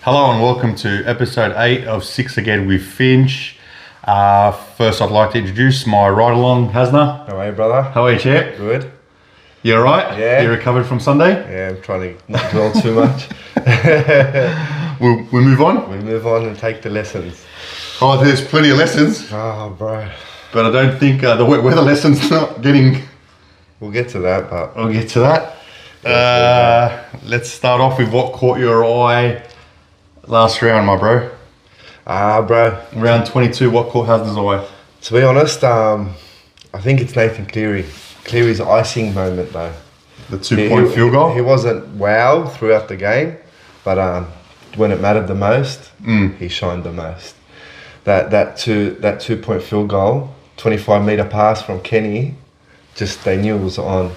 Hello and welcome to episode 8 of 6 again with Finch. First I'd like to introduce my ride-along, Hazna. How are you, brother? How are you, champ? Good. You alright? Yeah. You recovered from Sunday? Yeah, I'm trying to not dwell too much. We move on? We move on and take the lessons. Oh, there's plenty of lessons, Oh, bro. but I don't think the wet weather lesson's not getting... We'll get to that, but... I'll get to that. Let's start off with what caught your eye last round, my bro. Bro. Round 22, what caught Hazna's eye? To be honest, I think it's Nathan Cleary. Cleary's icing moment, though. The 2-point field goal? He wasn't wow throughout the game, but when it mattered the most, he shined the most. That 2-point field goal, 25-metre pass from Kenny, just they knew it was on.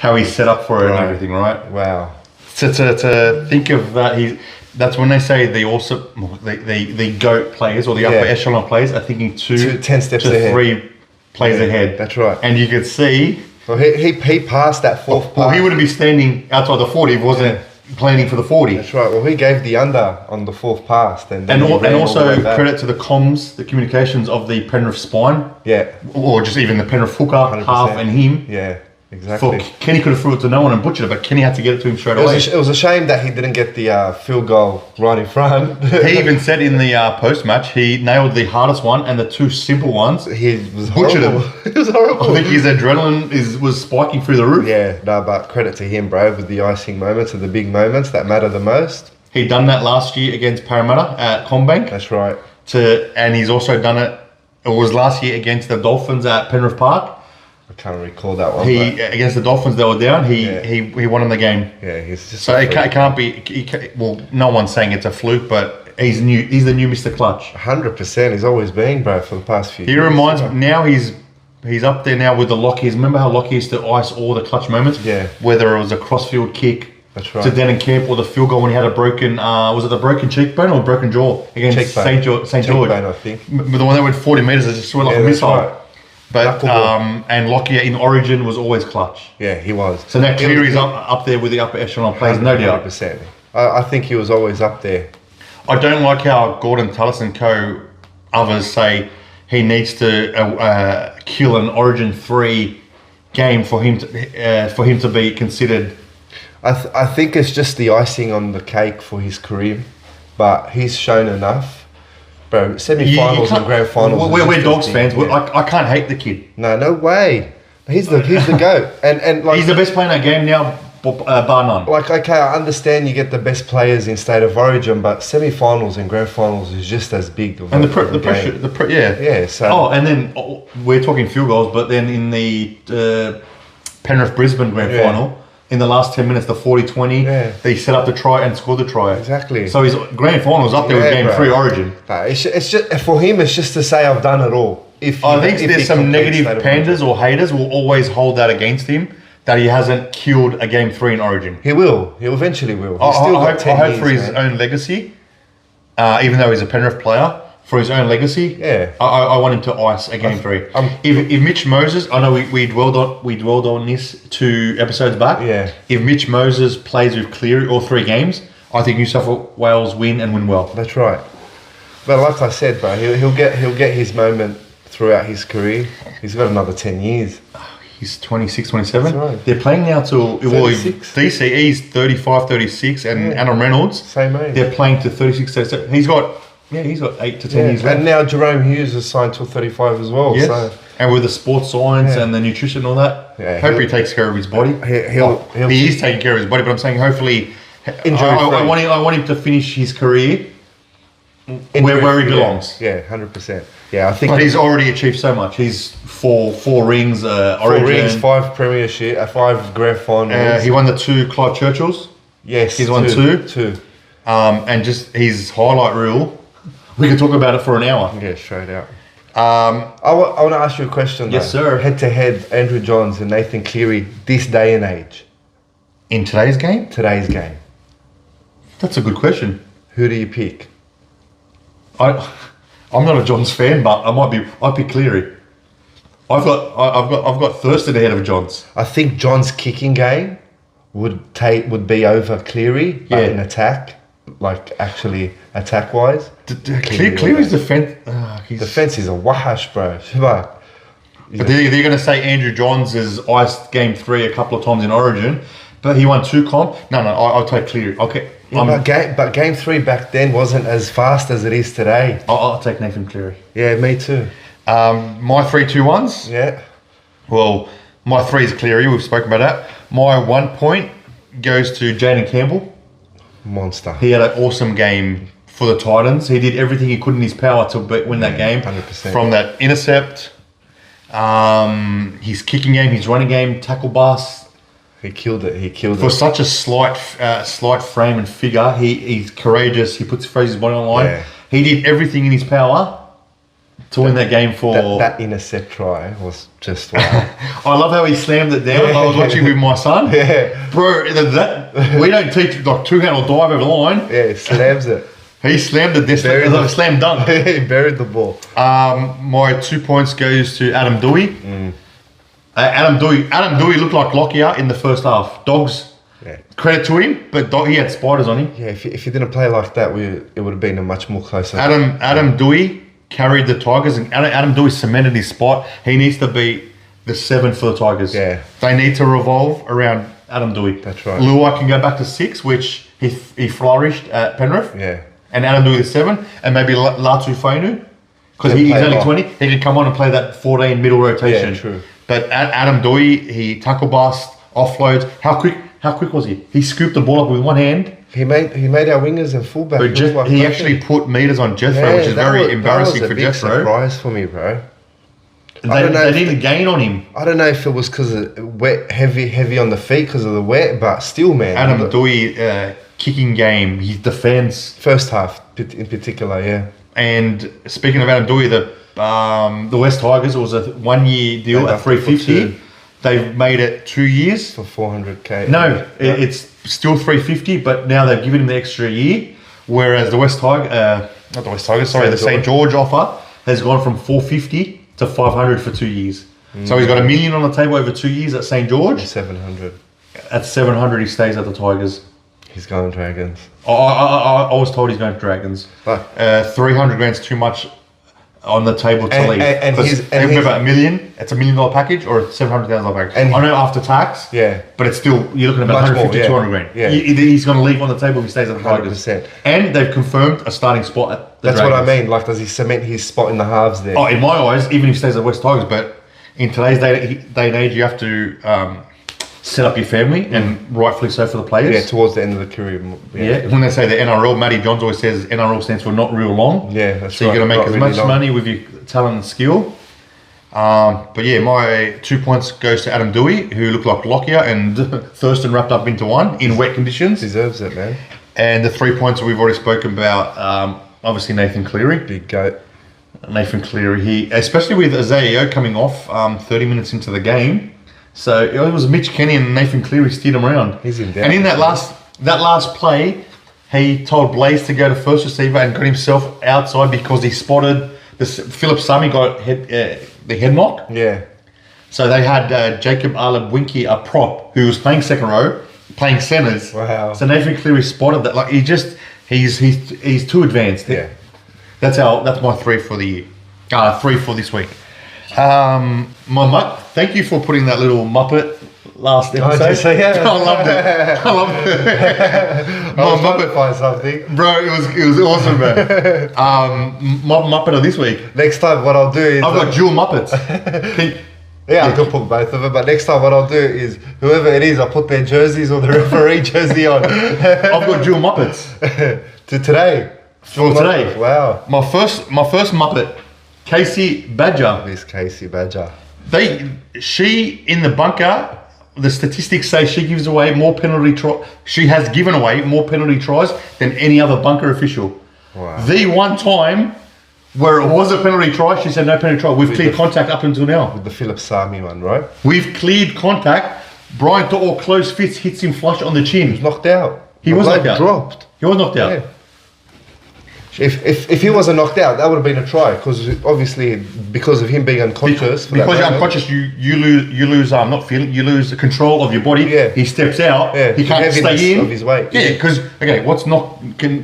How he set up for it and everything, right? Wow. To think of that, that's when they say the GOAT players or the upper echelon players are thinking 10 steps to ahead. 3 plays ahead. That's right. And you could see... Well, he passed that fourth pass. Well, he wouldn't be standing outside the 40 if he wasn't planning for the 40. That's right. Well, he gave the under on the fourth pass. And also credit to the comms, the communications of the Penrith spine. Yeah. Or just even the Penrith hooker, 100%. half and him. Yeah. Exactly. Kenny could have threw it to no one and butchered it, but Kenny had to get it to him straight away. It was a shame that he didn't get the field goal right in front. He even said in the post-match, he nailed the hardest one and the 2 simple ones. He was butchered horrible. him. It was horrible. I think his adrenaline was spiking through the roof. Yeah, no, but credit to him, bro, with the icing moments and the big moments that matter the most. He done that last year against Parramatta at Combank. That's right. And he's also done it was last year against the Dolphins at Penrith Park. I can't recall that one. Against the Dolphins, they were down. He won in the game. Yeah, he's just. So it can't be. Well, no one's saying it's a fluke, but he's new. He's the new Mr. Clutch. 100%. He's always been, bro, for the past few years. He reminds me now. He's up there now with the Lockies. Remember how Lockie used to ice all the clutch moments? Yeah. Whether it was a crossfield kick. That's right. To Denham Camp or the field goal when he had a broken. Was it the broken cheekbone or broken jaw against St. George? Cheekbone, I think. But the one that went 40 metres, it just went like a missile. Right. But and Lockyer in Origin was always clutch. Yeah, he was. So now Cleary's up there with the upper echelon players, no doubt. 100%. I think he was always up there. I don't like how Gordon Tallis and others say he needs to kill an Origin 3 game for him to be considered. I think it's just the icing on the cake for his career, but he's shown enough. Bro, semi-finals and grand finals. We're Dogs fans. Yeah. I can't hate the kid. No way. He's the GOAT, and like he's the best player in that game now, bar none. Like, okay, I understand you get the best players in State of Origin, but semi-finals and grand finals is just as big. And the pressure, yeah. So and then we're talking field goals, but then in the Penrith Brisbane grand final. In the last 10 minutes, the 40-20, they set up the try and scored the try. Exactly. So his grand final was up there with game 3 Origin. It's just for him. It's just to say I've done it all. I think there's some negative pandas or haters will always hold that against him that he hasn't killed a game 3 in Origin. He will. He eventually will. I hope for his own legacy, even though he's a Penrith player. For his own legacy, I want him to ice a game 3. If Mitch Moses, I know we dwelled on this 2 episodes back. Yeah. If Mitch Moses plays with Cleary all 3 games, I think New South Wales win and win well. That's right. But like I said, bro, he'll get his moment throughout his career. He's got another 10 years. He's 26, 27. That's right. They're playing now till DCE's 35, 36, and Adam Reynolds. Same age. They're playing to 36, 37. He's got 8 to 10 years left. And now Jerome Hughes is signed till 35 as well. Yes. So. And with the sports science and the nutrition and all that, hope he takes care of his body. He is taking care of his body, but I'm saying hopefully I want him to finish his career where he belongs. Yeah, 100%. Yeah, I think. But he's already achieved so much. He's four rings, Origin. 4 rings, 5 premiership, 5 grand finals. He won the 2 Clyde Churchills. Yes, he's won 2. And just his highlight reel. We could talk about it for an hour. Yeah, straight out. I want to ask you a question. Yes, sir. Head-to-head, Andrew Johns and Nathan Cleary, this day and age. In today's game? Today's game. That's a good question. Who do you pick? I'm not a Johns fan, but I'd pick Cleary. I've got Thurston ahead of Johns. I think Johns' kicking game would be over Cleary in attack. like actually attack wise. Cleary's defense. Defense is a wahash, bro. But they're going to say Andrew Johns has iced game 3 a couple of times in Origin, but he won 2 comp. No, I'll take Cleary. Okay. But game 3 back then wasn't as fast as it is today. I'll take Nathan Cleary. Yeah, me too. My 3-2-1s. Yeah. Well, my 3 is Cleary. We've spoken about that. My 1 point goes to Jaden Campbell. Monster. He had an awesome game for the Titans. He did everything he could in his power to win that game. 100%. From that intercept, his kicking game, his running game, tackle bust. He killed it. For such a slight frame and figure, he's courageous. He puts his body on the line. Yeah. He did everything in his power to win that game for... That intercept try was just wow. I love how he slammed it down. I was watching with my son. Yeah. Bro, we don't teach like two-hand or dive over the line. Yeah, he slams it. He slammed it. It's like a slam dunk. He buried the ball. My 2 points goes to Adam Douhei. Adam Douhei looked like Lockyer in the first half. Dogs, credit to him, but he had spiders on him. Yeah, if he didn't play like that, it would have been a much more closer. Adam Douhei carried the Tigers, and Adam Douhei cemented his spot. He needs to be the 7 for the Tigers. Yeah. They need to revolve around Adam Douhei. That's right. Luai can go back to 6, which he flourished at Penrith. Yeah. And Adam Douhei the 7, and maybe Latu Fainu, because he's only 20. He can come on and play that 14 middle rotation. Yeah, true. But Adam Douhei, he tackle bust, offloads. How quick was he? He scooped the ball up with one hand. He made our wingers and fullback. But he actually put meters on Jethro, which is very embarrassing for Jethro. That was a big surprise for me, bro. They didn't gain on him. I don't know if it was because of wet, heavy on the feet because of the wet, but still, man. Adam Douhei, kicking game, his defense. First half in particular, yeah. And speaking of Adam Douhei, the West Tigers, it was a 1-year deal at 350. They've made it 2 years. For 400k. No, it's still 350, but now they've given him the extra year. Whereas the the St. George offer has gone from 450 to 500 for 2 years. So he's got $1 million on the table over 2 years at St. George. 700. At 700, he stays at the Tigers. He's going Dragons. I was told he's going to Dragons. 300 grand's too much on the table to leave. And remember, $1 million, it's $1 million package or a $700,000 package. I know after tax, but it's still, you're looking at about 150, 200 grand. Yeah. He's going to leave on the table if he stays at the Tigers. 100%. And they've confirmed a starting spot at the That's Dragons. what I mean. Like, does he cement his spot in the halves there? Oh, in my eyes, even if he stays at West Tigers, but in today's day and age, you have to set up your family, and rightfully so for the players. Yeah, towards the end of the career. Yeah, when they say the NRL, Matty Johns always says NRL stands for not real long. Yeah, that's so right. you're going to make as much money with your talent and skill. But yeah, my 2 points goes to Adam Douhei, who looked like Lockyer and Thurston wrapped up into one in wet conditions. Deserves it, man. And the 3 points we've already spoken about, obviously Nathan Cleary. Big goat. Nathan Cleary, especially with Isaiah coming off 30 minutes into the game. So it was Mitch Kenny and Nathan Cleary steered him around. He's in doubt. And in that last play, he told Blaze to go to first receiver and got himself outside because he spotted Philip Sami got the head knock. Yeah. So they had Jacob Alabwinki, a prop, who was playing second row, playing centres. Wow. So Nathan Cleary spotted that. Like he's too advanced. Yeah. That's my 3 for the year. 3 for this week. Thank you for putting that little Muppet last episode. I loved it. I was Muppet by something. Bro, it was awesome, man. Muppet of this week. Next time what I'll do is... I've got dual Muppets. I could put both of them, but next time what I'll do is, whoever it is, I'll put their jerseys or the referee jersey on. I've got dual Muppets. To today. For today. Wow. My first Muppet, Casey Badger. Miss Casey Badger. She in the bunker, the statistics say she gives away more penalty tries. She has given away more penalty tries than any other bunker official. Wow. The one time where it was a penalty try, she said no penalty try. We've cleared contact up until now. With the Philip Sami one, right? We've cleared contact. Brian To'o close fist hits him flush on the chin. He was knocked out. He was knocked out. Dropped. He was knocked out. Yeah. If he wasn't knocked out, that would have been a try. Because obviously, because of him being unconscious. Because you're unconscious, you lose not feeling. You lose the control of your body. Yeah. He steps out. Yeah. He can't stay in. Of his weight. Yeah. Because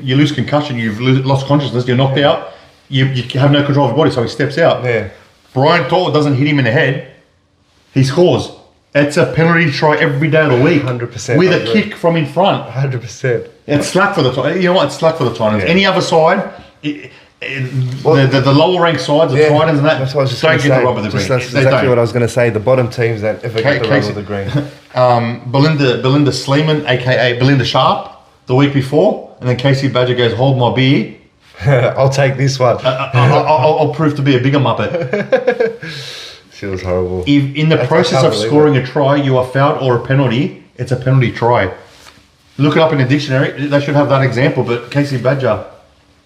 you lose concussion. You've lost consciousness. You're knocked out. You have no control of your body. So he steps out. Yeah. Brian To'o doesn't hit him in the head. He scores. It's a penalty try every day of the week. 100%. With a kick from in front. 100%. It's slack for the time. You know what? It's slack for the Titans. Yeah. Any other side, the lower ranked sides, the Titans and that, that's what I was just don't get say. the rub of the green. That's exactly what I was going to say. The bottom teams don't ever get the rub of the green. Belinda Sleeman, aka Belinda Sharp, the week before, and then Casey Badger goes, "Hold my beer." I'll take this one. I'll prove to be a bigger Muppet. She was horrible. If in the process of scoring a try, you are fouled or a penalty, it's a penalty try. Look it up in the dictionary. They should have that example, but Casey Badger.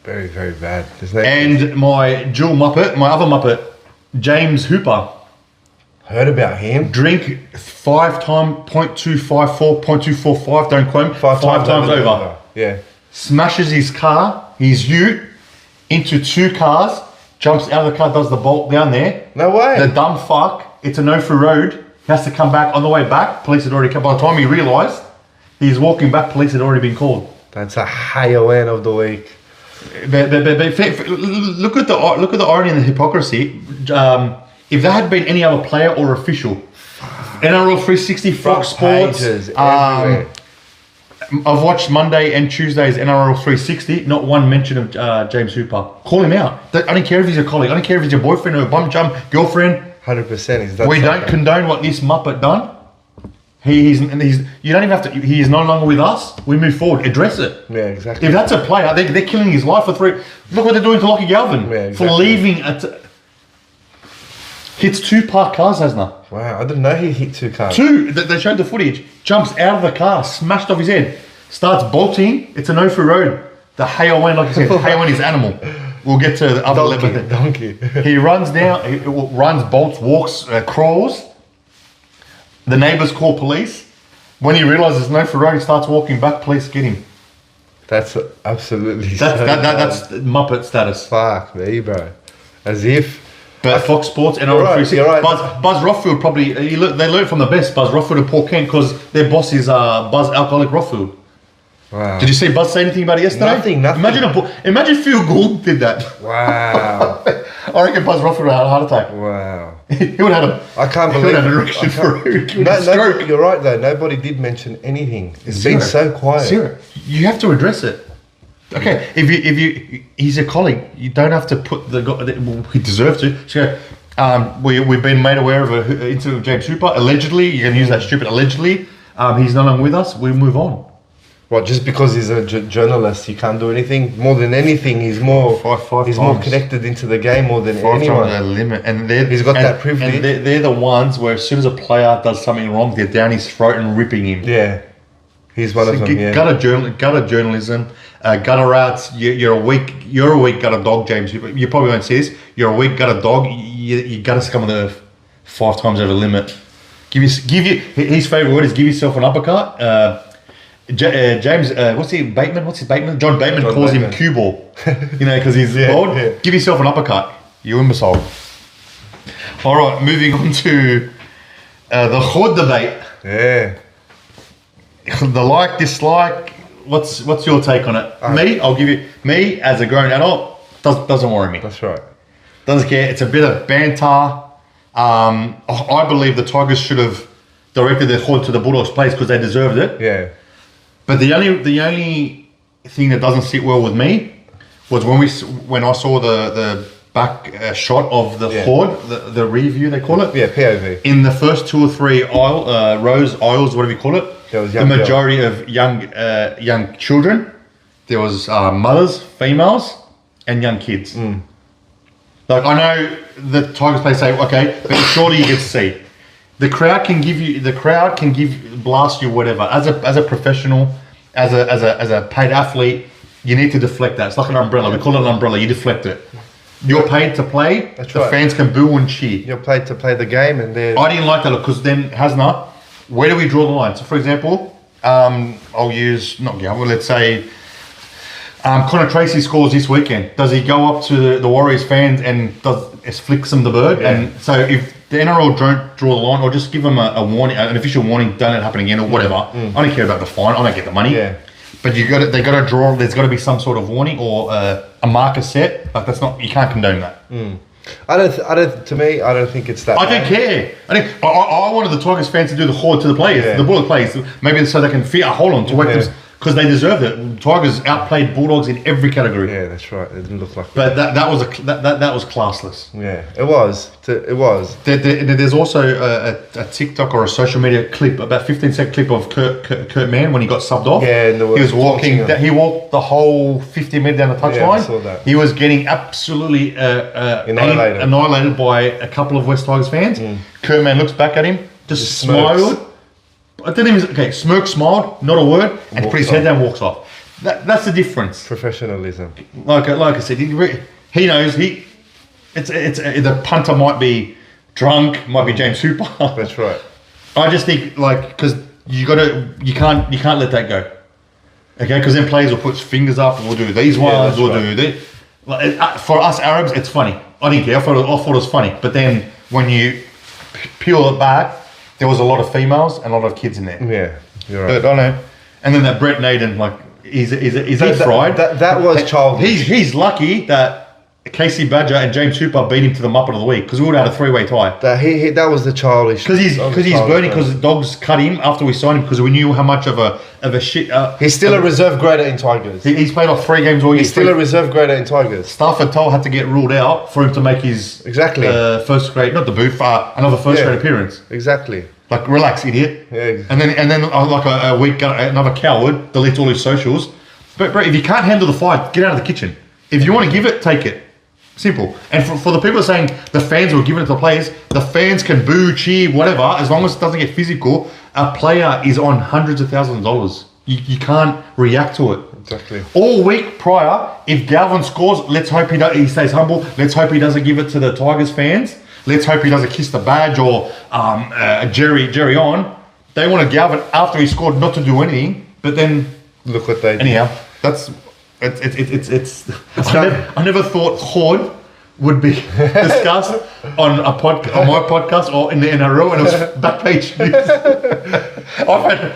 Very, very bad. And my dual Muppet, my other Muppet, James Hooper. Heard about him. Drink 5 times 0.254, 0.245, don't quote me, 5 times over. Yeah. Smashes his car, his ute, into 2 cars, jumps out of the car, does the bolt down there. No way. The dumb fuck, it's a no-through road, he has to come back. On the way back, police had already come. By the time he realised, he's walking back, police had already been called. That's a Hayawan of the week. But look at the irony and the hypocrisy. If there had been any other player or official, NRL 360, Fox Sports, everywhere. I've watched Monday and Tuesday's NRL 360. Not one mention of James Hooper. Call him out. I don't care if he's a colleague. I don't care if he's your boyfriend or a bum chum, girlfriend. 100%. We don't condone what this Muppet done. He's you don't even have to. He is no longer with us. We move forward. Address it. Yeah, exactly. If that's a player, they're killing his life for 3. Look what they're doing to Lockie Galvin for leaving. Hits 2 parked cars, Hazna. Wow, I didn't know he hit 2 cars. 2. They showed the footage. Jumps out of the car, smashed off his head, starts bolting. It's a no-through road. The Hayawan, like I said, Hayawan is animal. We'll get to the other level. Donkey. He runs down. He runs, bolts, walks, crawls. The neighbours call police. When he realises there's no for road, he starts walking back. Police get him. That's absolutely. That's Muppet status. Fuck me, bro. As if. But Fox Sports and NRL360. Right. Buzz Rothfield probably. They learned from the best. Buzz Rothfield and Paul Kent because their boss is Buzz Alcoholic Rothfield. Wow. Did you see Buzz say anything about it yesterday? Nothing. Imagine Phil Gould did that. Wow. I reckon Buzz Rothfield had a heart attack. Wow. He would have had I can't believe an erection for a stroke. You're right though. Nobody did mention anything. It's been so quiet. Zero. You have to address it. Okay, if you he's a colleague, you don't have to put he deserves to. So, we've been made aware of an incident with James Hooper. Allegedly, you're going to use that stupid allegedly. He's no longer with us. We move on. What? Just because he's a journalist, he can't do anything. More than anything, he's more more connected into the game more than anyone. Five limit, and he's got that privilege. And they're the ones where as soon as a player does something wrong, they're down his throat and ripping him. Yeah, he's one of them. Yeah. Gutter journalism, gutter rats. You're a weak gutter dog, James. You probably won't see this. You're a weak gutter dog. You gutter scum of the earth. 5 times over the limit. Give you. His favourite word is give yourself an uppercut. James, what's his Bateman? John Bateman calls him cue ball. Because he's bored. Yeah. Give yourself an uppercut, you imbecile. All right, moving on to the Khod debate. Yeah. The like, dislike. What's your take on it? I'll give you. Me as a grown adult doesn't worry me. That's right. Doesn't care. It's a bit of banter. I believe the Tigers should have directed their Khod to the Bulldogs' place because they deserved it. Yeah. But the only thing that doesn't sit well with me was when I saw the back shot of the Khod, the rear view they call it. Yeah, POV. In the first 2 or 3 aisles, whatever you call it, there was the majority of young children. There was mothers, females, and young kids. Mm. Like I know the Tigers play say, okay, but surely you get to see. The crowd can blast you whatever. As a professional, as a paid athlete, you need to deflect that. It's like an umbrella. We call it an umbrella. You deflect it. You're paid to play. That's the right. fans can boo and cheer. You're paid to play the game, and I didn't like that because then Hazna, where do we draw the line? So for example, I'll use let's say Connor Tracy scores this weekend. Does he go up to the Warriors fans and flicks them the bird? Yeah. And so if the NRL don't draw the line, or just give them a warning, an official warning, don't let it happen again, or whatever. I don't care about the fine. I don't get the money. Yeah. But they got to draw. There's got to be some sort of warning or a marker set. Like that's not. You can't condone that. I don't. To me, I don't think it's that. I don't care. I wanted the Tigers fans to do the Khod to the players, the Bullet players, maybe so they can feel hold on to wake them. Because they deserved it. Tigers outplayed Bulldogs in every category. Yeah, that's right. It didn't look like. But that was classless. Yeah, it was. It was. There's also a TikTok or a social media clip, about 15-second clip of Kurt Mann when he got subbed off. Yeah, and he was walking. He walked the whole 50 metres down the touchline. Yeah, I saw that. He was getting absolutely annihilated by a couple of West Tigers fans. Kurt Mann looks back at him, just smiled. I didn't even smirk, smiled, not a word, and put his head down, walks off. That's the difference. Professionalism. Like I said, he knows the punter might be drunk, might be James Hooper. That's right. I just think because you can't let that go. Okay, because then players will put fingers up, we'll do these ones, we'll do this. For us Arabs, it's funny. I didn't care. I thought it was funny, but then when you peel it back. There was a lot of females and a lot of kids in there. Yeah, you're right. But I know. And then that Brett Naden, is he fried? That was childish. He's lucky that Casey Badger and James Hooper beat him to the Muppet of the Week because we would have had a three-way tie. That was the childish. Because he's burning because the Dogs cut him after we signed him because we knew how much of a shit. He's still a reserve grader in Tigers. He's played off 3 games all year. He's still a reserve grader in Tigers. Stafford Toll had to get ruled out for him to make his first grade, not debut, another first grade appearance. Exactly. Like, relax, idiot. Yeah, exactly. And then a week, another coward deletes all his socials. But bro, if you can't handle the fight, get out of the kitchen. If you want to give it, take it. Simple. And for the people saying the fans were giving it to the players, the fans can boo, cheer, whatever, as long as it doesn't get physical. A player is on hundreds of thousands of dollars. You can't react to it. Exactly. All week prior, if Galvin scores, let's hope he stays humble. Let's hope he doesn't give it to the Tigers fans. Let's hope he doesn't kiss the badge or Jerry on. They wanted Galvin after he scored not to do anything, but then look what they anyhow. That's it's. I never thought Khod would be discussed on my podcast or in the NRL, and it was back page news.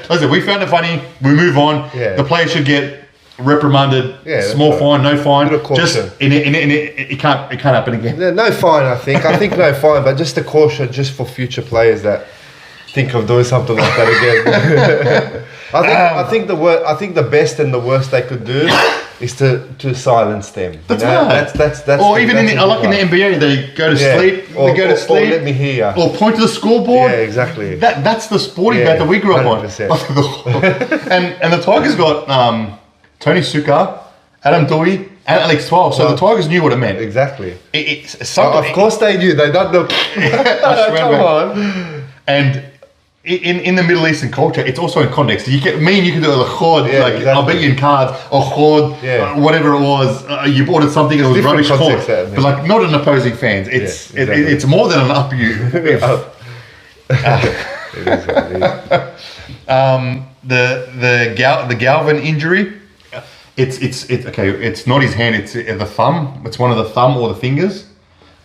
Listen, we found it funny. We move on. Yeah. The players should get reprimanded. Yeah, small fine, no fine. Just it can't happen again. Yeah, no fine. I think no fine, but just a caution, just for future players that think of doing something like that again. I think the best and the worst they could do is to silence them. That's right. That's or even in the NBA, they go to sleep. Or let me hear you. Or point to the scoreboard. Yeah, exactly. That's the sporting bet that we grew up 100%. on. and the Tigers got Tony Suka, Adam Douhei, and Alex Twelve. So the Tigers knew what it meant. Exactly. It's something. Of course they knew. They don't know. Come on. And in the Middle Eastern culture, it's also in context. You can do it like Khod, exactly. I'll beat you in cards, or Khod, whatever it was. You ordered something and it was rubbish Khod. But like not an opposing fans. It's it's more than an up you. The Galvin injury. It's okay. It's not his hand. It's the thumb. It's one of the thumb or the fingers.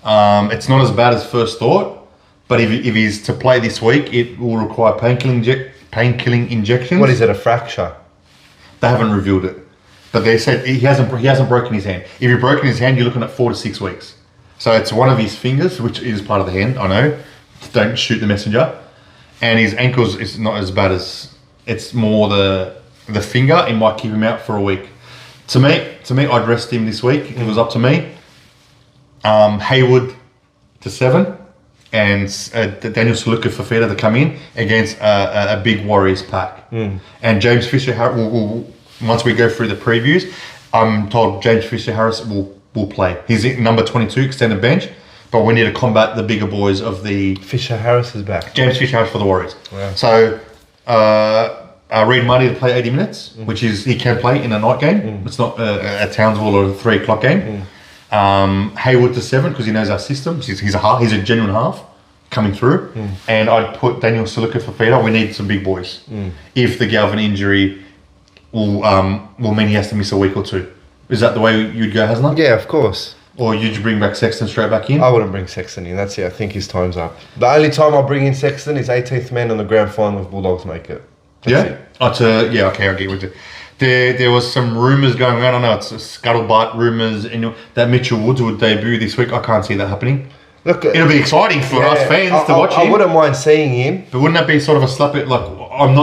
It's not as bad as first thought. But if he's to play this week, it will require painkilling injections. What is it? A fracture? They haven't revealed it, but they said he hasn't broken his hand. If you've broken his hand, you're looking at 4 to 6 weeks. So it's one of his fingers, which is part of the hand. I know. Don't shoot the messenger. And his ankles is not as bad as. It's more the finger. It might keep him out for a week. To me, I'd rest him this week. If it was up to me. Hayward to 7. And Daniel Saluka Fafita to come in against a big Warriors pack. And James Fisher-Harris, once we go through the previews, I'm told James Fisher-Harris will play. He's at number 22, extended bench, but we need to combat the bigger boys of the... Fisher-Harris is back. James Fisher-Harris for the Warriors. Wow. So, Reid Marty to play 80 minutes, which is he can play in a night game. It's not a Townsville or a 3 o'clock game. Hayward to 7 because he knows our system. He's a genuine half coming through. And I'd put Daniel Saluka for Fafita. We need some big boys. If the Galvin injury will mean he has to miss a week or 2. Is that the way you'd go, Hazna? Yeah, of course. Or you'd bring back Sexton straight back in? I wouldn't bring Sexton in. That's it. I think his time's up. The only time I'll bring in Sexton is 18th man on the grand final if Bulldogs make it. That's it. Yeah, okay, I'll get with it. There was some rumours going around. I know it's scuttlebutt rumours that Mitchell Woods would debut this week. I can't see that happening. Look, it'll be exciting for us fans to watch him. I wouldn't mind seeing him. But wouldn't that be sort of a slap at, like, I'm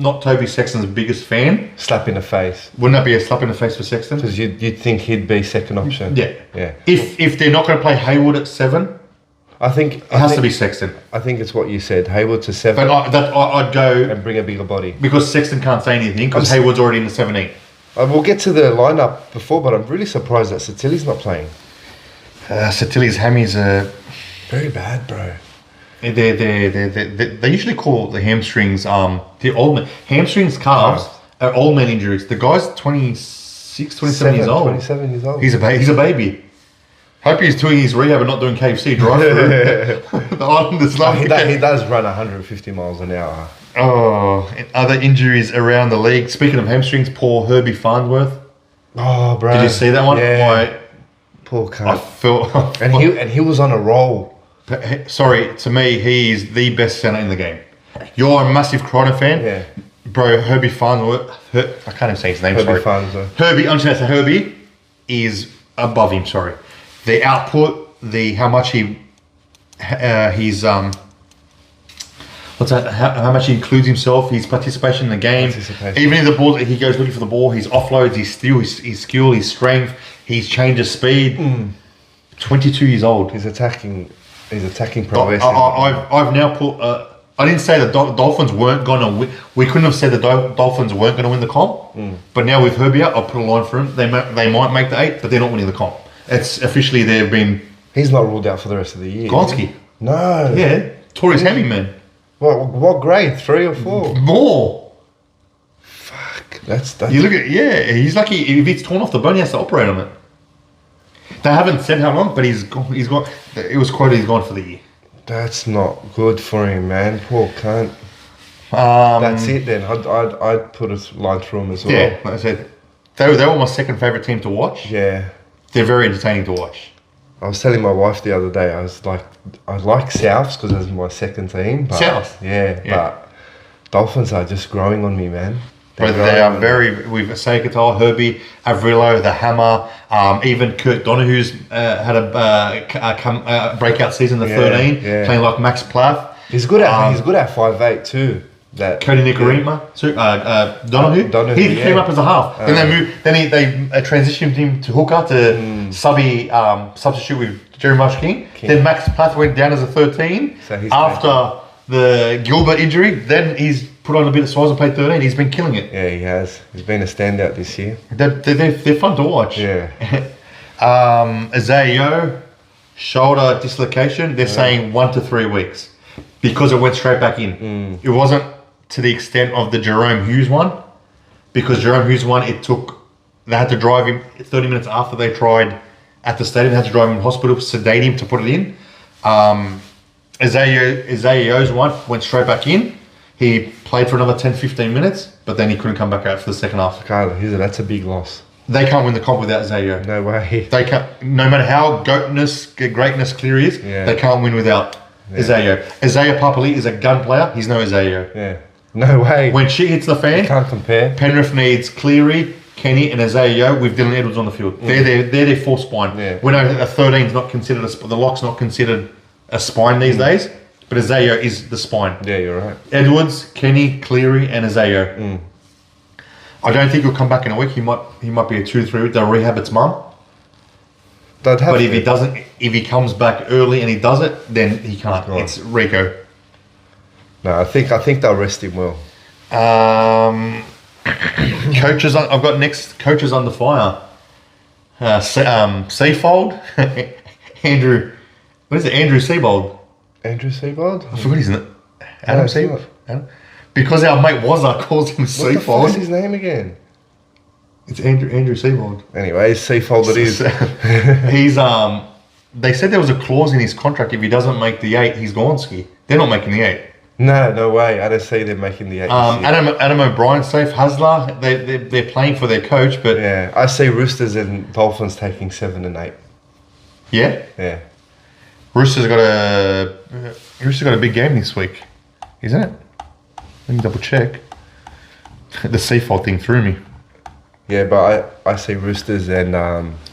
not Toby Sexton's biggest fan. Slap in the face. Wouldn't that be a slap in the face for Sexton? Because you'd think he'd be second option. Yeah. If they're not going to play Hayward at 7, I think it has to be Sexton. I think it's what you said. Hayward to 7. But I'd go and bring a bigger body because Sexton can't say anything because Hayward's already in the 17. We'll get to the lineup before, but I'm really surprised that Satili's not playing. Satili's hammies are very bad, bro. They usually call the hamstrings the old man. Hamstrings, calves are old man injuries. The guy's 26, 27 years old. 27 years old. He's a baby. Hope he's doing his rehab and not doing KFC drive-through. The Islanders love he does run 150 miles an hour. Oh, and other injuries around the league. Speaking of hamstrings, poor Herbie Farnsworth. Oh, bro. Did you see that one? Yeah. Poor cunt. I felt... and he was on a roll. Sorry, to me, he is the best centre in the game. You're a massive Crichton fan. Yeah. Bro, Herbie Farnsworth... I can't even say his name, Herbie Farnsworth. Herbie, I'm just going to say Herbie is above him, sorry. The output, how much he's what's that? How much he includes himself, his participation in the game. Even if the ball, he goes looking for the ball, his offloads, his steal, his skill, his strength, his change of speed. 22 years old. His attacking prowess. I've now put. I didn't say the Dolphins weren't going to win. We couldn't have said the Dolphins weren't going to win the comp. But now with Herbie out, I'll put a line for him. They might make the 8, but they're not winning the comp. It's officially they've been. He's not ruled out for the rest of the year. Gonski. No. Yeah. Tore his hammy, man. What grade? 3 or 4? More. Fuck. That's. You look at he's lucky if it's torn off the bone, he has to operate on it. They haven't said how long, but he's gone. It was quoted he's gone for the year. That's not good for him, man. Poor cunt. That's it then. I'd put a line through him as well. Yeah, like I said, they were my second favourite team to watch. Yeah. They're very entertaining to watch. I was telling my wife the other day, I was like, I like Souths because it's my second team. But South? Yeah, but Dolphins are just growing on me, man. But they are very, with Seikatal, Herbie, Avrillo, the Hammer, even Kurt Donohue's had a breakout season, the 13, playing like Max Plath. He's good at 5'8" too. That Cody Nicarima, Donohue. He came up as a half. Then they transitioned him to hooker to substitute with Jerry Marsh King. Then Max Plath went down as a 13 after the Gilbert injury. Then he's put on a bit of size and played 13. He's been killing it. Yeah, he has. He's been a standout this year. They're fun to watch. Yeah. Azeo, shoulder dislocation. They're saying 1 to 3 weeks because it went straight back in. It wasn't to the extent of the Jerome Hughes one, because Jerome Hughes one, they had to drive him 30 minutes after they tried at the stadium. They had to drive him to hospital, sedate him to put it in. Azeo's one went straight back in. He played for another 10-15 minutes, but then he couldn't come back out for the second half. That's a big loss. They can't win the comp without Azeo. No way. They can't. No matter how greatness Cleary is, they can't win without Azeo. Azeo Papali is a gun player. He's no Azeo. Yeah. No way. When shit hits the fan, you can't compare. Penrith needs Cleary, Kenny, and Azeo with Dylan Edwards on the field. They're their full spine. Yeah. We know a 13 is not considered the lock's not considered a spine these days, but Azeo is the spine. Yeah, you're right. Edwards, Kenny, Cleary, and Azeo. I don't think he'll come back in a week. He might be a 2 to 3 week. They'll rehab its mum. But if he comes back early and he does it, then he can't. It's Rico. No, I think they'll rest him well. Coaches, I've got next coaches under fire. Seafold, Andrew. What is it? Andrew Seabold. Andrew Seabold? I forgot his name. Adam Seabold. Because our mate Wazza calls him Seafold. What the fuck is his name again? It's Andrew Seabold. Anyway, Seafold it is. He's They said there was a clause in his contract if he doesn't make the 8, he's gone ski. They're not making the 8. No way. I don't see them making the 86. Adam O'Brien safe. Hazna, they're playing for their coach, but Yeah, I see Roosters and Dolphins taking 7 and 8. yeah, Yeah. Roosters got a big game this week, isn't it? Let me double check. The Seafold thing threw me. Yeah, but I see Roosters and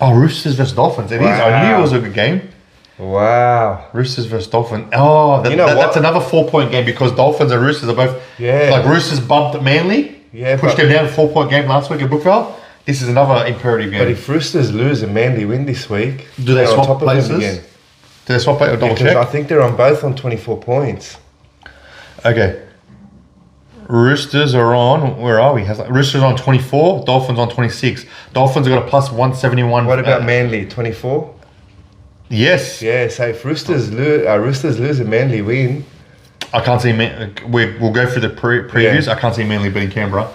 Roosters versus Dolphins. It is. I knew it was a good game. wow. Roosters versus Dolphins. Oh, that's another 4-point game because Dolphins and Roosters are both. Yeah. Like Roosters bumped Manly. Yeah, pushed them down a 4-point game last week at Brookvale. This is another imperative game. But if Roosters lose and Manly win this week, do they they're on swap top of them places? again. Do they swap it or double Because check? I think they're on both on 24 points. Okay. Roosters are on. Where are we? Roosters on 24. Dolphins on 26. Dolphins have got a plus 171. What about Manly? 24. Yes. Yeah. So if Roosters lose and Manly win, I can't see. We'll go through the previews. Yeah. I can't see Manly beating Canberra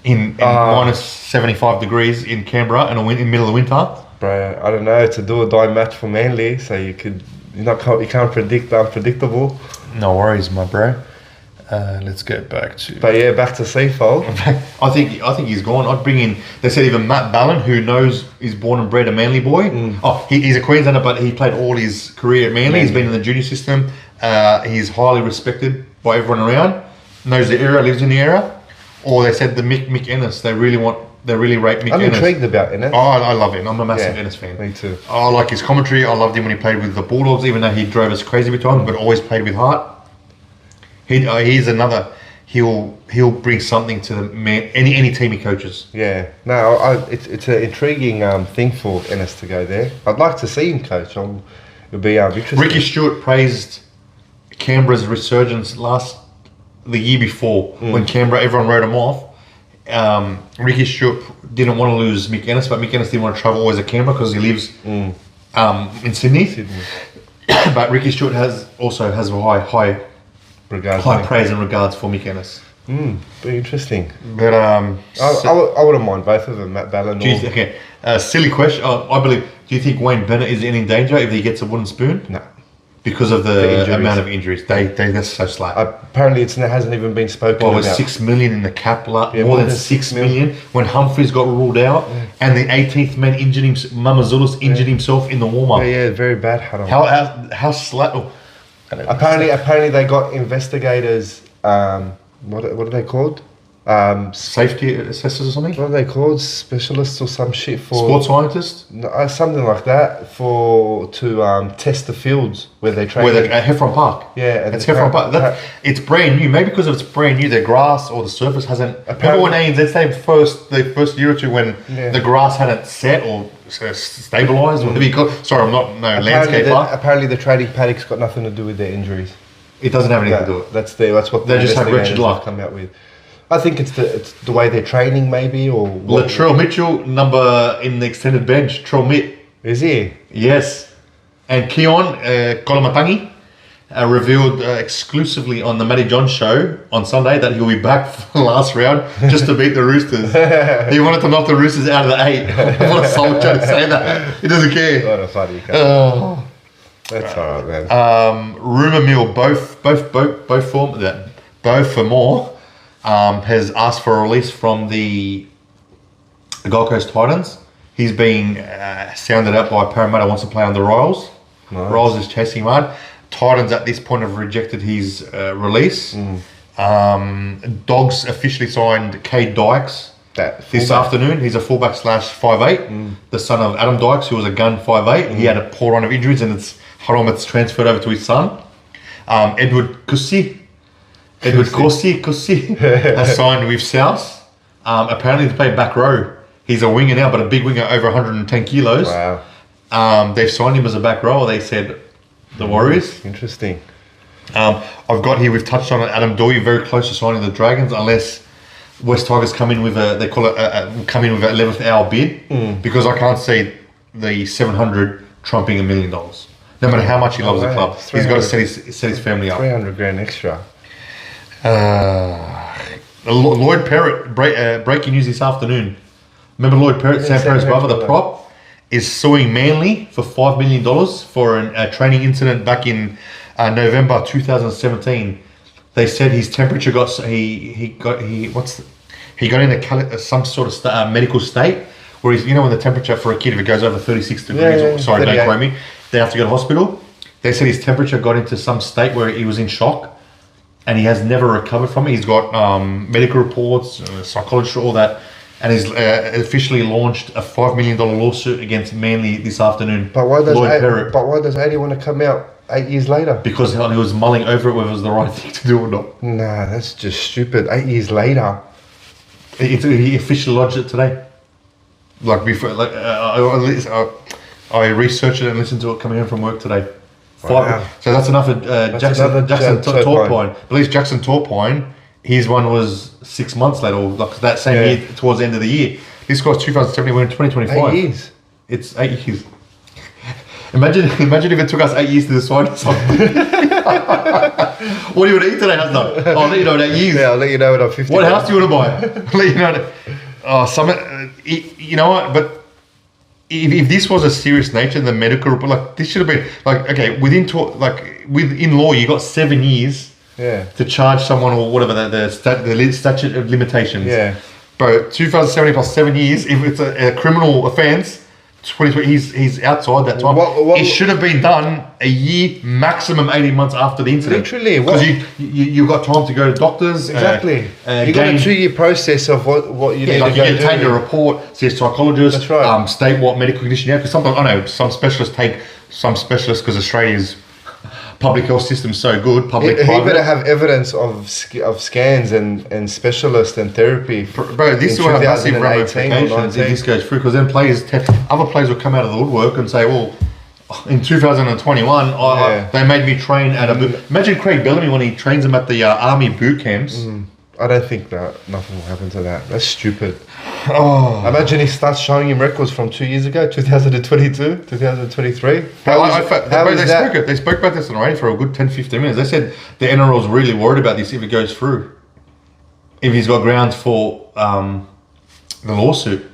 in minus 75 degrees in Canberra in the middle of winter. bro, I don't know. It's a do or die match for Manly, so you can't predict the unpredictable. No worries, my bro. Let's get back to. But yeah, back to Seafold. I think he's gone. I'd bring in. They said even Matt Ballin, who knows is born and bred a Manly boy. Oh, he's a Queenslander, but he played all his career at Manly. He's been in the junior system. He's highly respected by everyone around. Knows the area, lives in the area. Or they said the Mick Ennis. They really rate Mick Ennis. I'm intrigued about Ennis. Oh, I love him. I'm a massive Ennis fan. Me too. I like his commentary. I loved him when he played with the Bulldogs, even though he drove us crazy with time, but always played with heart. He's another. He'll bring something to the man. Any team he coaches. Yeah. No, it's an intriguing thing for Ennis to go there. I'd like to see him coach. It'll be interesting. Ricky Stewart praised Canberra's resurgence the year before when Canberra everyone wrote him off. Ricky Stewart didn't want to lose Mick Ennis, but Mick Ennis didn't want to travel always to Canberra because he lives in Sydney. But Ricky Stewart has high praise and regards for Mick Ennis. Be interesting. But I wouldn't mind both of them, Matt Ballin. Okay, silly question. I believe. Do you think Wayne Bennett is in danger if he gets a wooden spoon? No. Because of the amount of injuries, that's so slack. Apparently, it hasn't even been spoken about. It was 6 million in the cap, more than 6 million. million. When Humphries got ruled out, and the 18th man Mamazoulis injured himself in the warm up. Yeah, very bad. How slack? Oh, apparently, they got investigators. What are they called? Safety assessors or something? What are they called? Specialists or some shit for sports scientists? No, something like that to test the fields where they train. At Heffron Park. Yeah, it's Heffron Park. It's brand new. Maybe because it's brand new, the grass or the surface hasn't. Remember when ANZ say the first year or two when the grass hadn't set or stabilised or whatever you call it. Sorry, I'm not landscaper. Apparently, the training paddock's got nothing to do with their injuries. It doesn't have anything to do with it. That's what they just have wretched luck. Come out with. I think it's the way they're training, maybe, or Latrell Mitchell number in the extended bench. Trell Mitt is he? Yes, and Keon Kolomatangi revealed exclusively on the Matty John show on Sunday that he'll be back for the last round just to beat the Roosters. He wanted to knock the Roosters out of the 8. What a soldier to say that. He doesn't care. What a funny guy. That's alright, man. Rumour mill both for more. Has asked for a release from the Gold Coast Titans. He's being sounded out by Parramatta, wants to play on the Royals. Nice. Royals is chasing him hard. Titans at this point have rejected his release. Dogs officially signed Cade Dykes this afternoon. He's a fullback / 5'8", the son of Adam Dykes, who was a gun 5'8". He had a poor run of injuries and it's transferred over to his son. Edward Corsi has signed with South. Apparently to play back row. He's a winger now, but a big winger over 110 kilos. Wow. They've signed him as a back row. They said the Warriors. Interesting. I've got here, we've touched on it, Adam Douhei, very close to signing the Dragons, unless West Tigers come in with an 11th hour bid, because I can't see the 700 trumping $1 million. No matter how much he loves the club, he's got to set his family up. 300 grand extra. Lloyd Perrott, breaking news this afternoon. Remember Lloyd Perrott, Sam Perrett's brother, the prop, is suing Manly for $5 million for a training incident back in November 2017. They said his temperature got he got into some sort of medical state where he's, when the temperature for a kid, if it goes over 36 degrees, sorry, don't quote me, they have to go to hospital. They said his temperature got into some state where he was in shock, and he has never recovered from it. He's got medical reports, psychologist, all that, and he's officially launched a $5 million lawsuit against Manly this afternoon. But why does 80 want to come out 8 years later? Because he was mulling over it whether it was the right thing to do or not. Nah, that's just stupid. 8 years later. He officially lodged it today. Like before, I researched it and listened to it coming home from work today. Wow. So that's enough of Jackson Torpine. At least Jackson Torpine, his one was 6 months later, or like that same year, towards the end of the year. This guy's 2017, we're in 2025. 8 years. It's 8 years. Imagine if it took us 8 years to decide something. What do you want to eat today, Hazna? I'll let you know in 8 years. Yeah, I'll let you know when I'm 50. What house do you want to buy? I'll let you know. You know what? But if this was a serious nature, the medical report, like this should have been like, okay, within law, you got 7 years to charge someone or whatever the statute of limitations. Yeah. Bro, 2017 plus 7 years, if it's a criminal offence, 2020, he's outside that time. It should have been done a year, maximum 18 months after the incident. Literally. Because you've got time to go to doctors. Exactly. You got a 2-year process of what you need to go do. You take a report, see a psychologist, That's right. State what medical condition you have. Because sometimes, I know, some specialists because Australia's public health system's so good, He private. better have evidence of scans and specialists and therapy. Bro, this will have massive ramifications if this goes through, because then other players will come out of the woodwork and say, well, in 2021, they made me train at a boot. Imagine Craig Bellamy when he trains them at the army boot camps. I don't think that nothing will happen to that. That's stupid. Imagine he starts showing him records from 2 years ago, 2022, 2023. They spoke about this on the radio for a good 10-15 minutes. They said the NRL is really worried about this if it goes through. If he's got grounds for the lawsuit.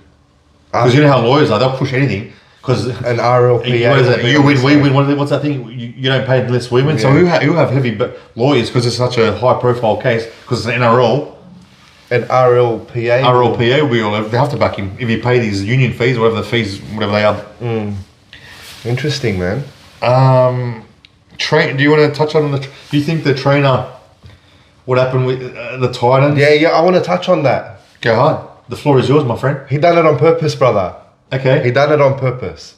Because you know how lawyers are, they'll push anything. Because an RLPA. What is it? You win, we win. What's that thing? You don't pay unless we win. Yeah. So who have heavy lawyers because it's such a high profile case because it's an NRL. An RLPA. RLPA will be all over. They have to back him if he pay these union fees, whatever they are. Interesting, man. Do you want to touch on do you think the trainer? What happened with the Titans? Yeah. I want to touch on that. Go hard. The floor is yours, my friend. He done it on purpose, brother. Okay. He done it on purpose,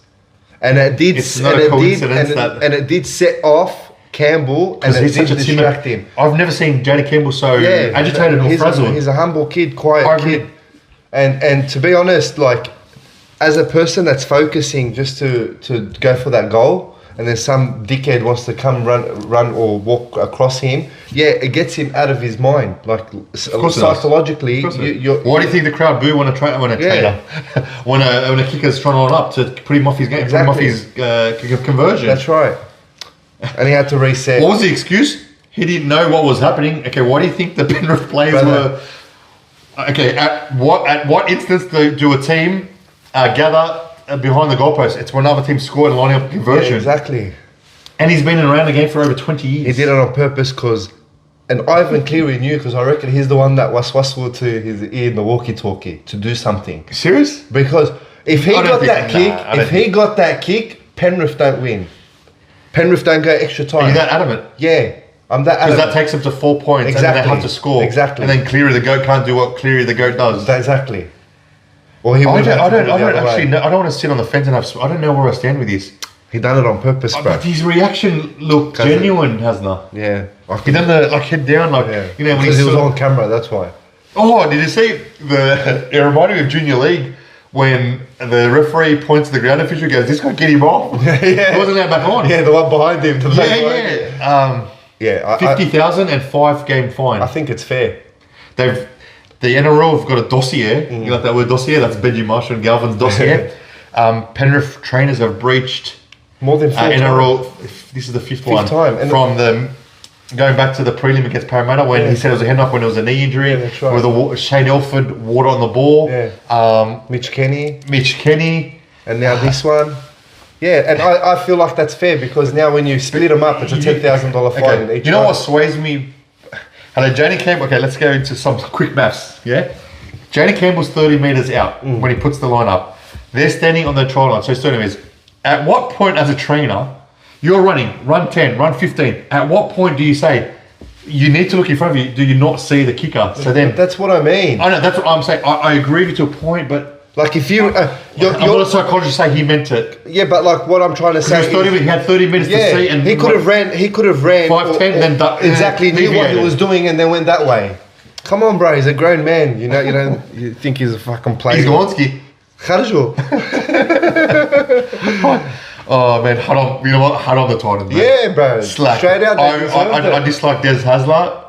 and it did. It's not a coincidence and it did set off Campbell, and it did distract him. I've never seen Jody Campbell so agitated or frazzled. He's a humble kid, quiet kid, and to be honest, like as a person that's focusing just to go for that goal, and then some dickhead wants to come run or walk across him, it gets him out of his mind. Like psychologically, why do you think the crowd boo when a trainer, when a kicker's trying to line up to put him off his game, put him off his conversion? That's right. And he had to reset. What was the excuse? He didn't know what was happening. Okay, why do you think the Penrith players were? Okay, at what instance do a team gather behind the goalpost? It's when another team scored and lining up a conversion. Yeah, exactly. And he's been around the game for over 20 years. He did it on purpose and Ivan Cleary knew, because I reckon he's the one that whistled to his ear in the walkie-talkie to do something. Serious? Because if he got that kick, Penrith don't win. Penrith don't go extra time. Are you that adamant? Yeah. I'm that adamant. Because that takes them to 4 points and then they have to score. Exactly. And then Cleary the GOAT can't do what Cleary the GOAT does. Exactly. Well, I don't want to sit on the fence and I don't know where I stand with this. He done it on purpose, bro. But his reaction looked genuine, Hazna. Yeah. He done the head down, because he was on camera. That's why. Oh, did you see it reminded me of Junior League when the referee points to the ground official, goes, "This guy get him off." He wasn't allowed back on. Yeah, the one behind him. $50,000 and 5-game fine. I think it's fair. The NRL have got a dossier. You like that word dossier? That's Benji Marshall and Galvin's dossier. Penrith trainers have breached more than 4 NRL. times. This is the fifth one. Time. And from going back to the prelim against Parramatta when he said it was a head knock when it was a knee injury. Yeah, that's right. With Shane Elford, water on the ball. Yeah. Mitch Kenny. And now this one. Yeah, and I feel like that's fair because now when you split them up, it's a $10,000 fine in each. You know what sways me? And then Janie Campbell, okay, let's go into some quick maths, yeah? Janie Campbell's 30 metres out when he puts the line up. They're standing on the try line, so it's 30 metres. At what point as a trainer, you're running, run 10, run 15. At what point do you say, you need to look in front of you, do you not see the kicker? So then... That's what I mean. I know, that's what I'm saying. I agree with you to a point, but... Like if you... I'm not a psychologist say he meant it. Yeah, but like what I'm trying to say he had 30 minutes to see, and he could have ran 5-10, then exactly knew what he was doing and then went that way. Come on, bro, he's a grown man. You think he's a fucking player. He's Gonski. Kharjo. Oh man, you know what? Hard on the Titans. Yeah, bro. Slack. Straight out. I dislike Des Hazler.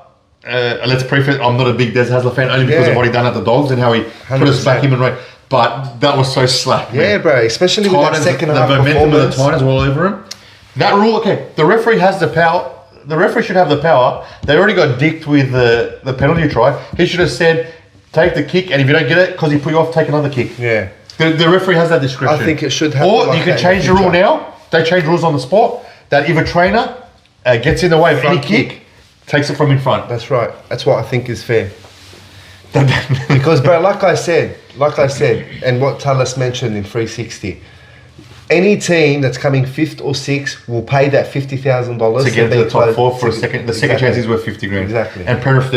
Let's preface, I'm not a big Des Hazler fan only because of what he done at the Dogs and how he 100%. Put us back him and right. But that was so slack, man. Yeah, bro. Especially Titans, with that second half performance. The momentum of the Titans were all over him. That rule, okay. The referee has the power. The referee should have the power. They already got dicked with the penalty try. He should have said, take the kick, and if you don't get it, because he put you off, take another kick. Yeah. The referee has that discretion. I think it should have. Or you can change the rule now. They change rules on the spot. That if a trainer gets in the way of any kick, takes it from in front. That's right. That's what I think is fair. Because, bro, like I said, and what Talis mentioned in 360, any team that's coming 5th or 6th will pay that $50,000 to get to the top 4 for a second. The second chance is worth 50 grand. Exactly. And Penrith,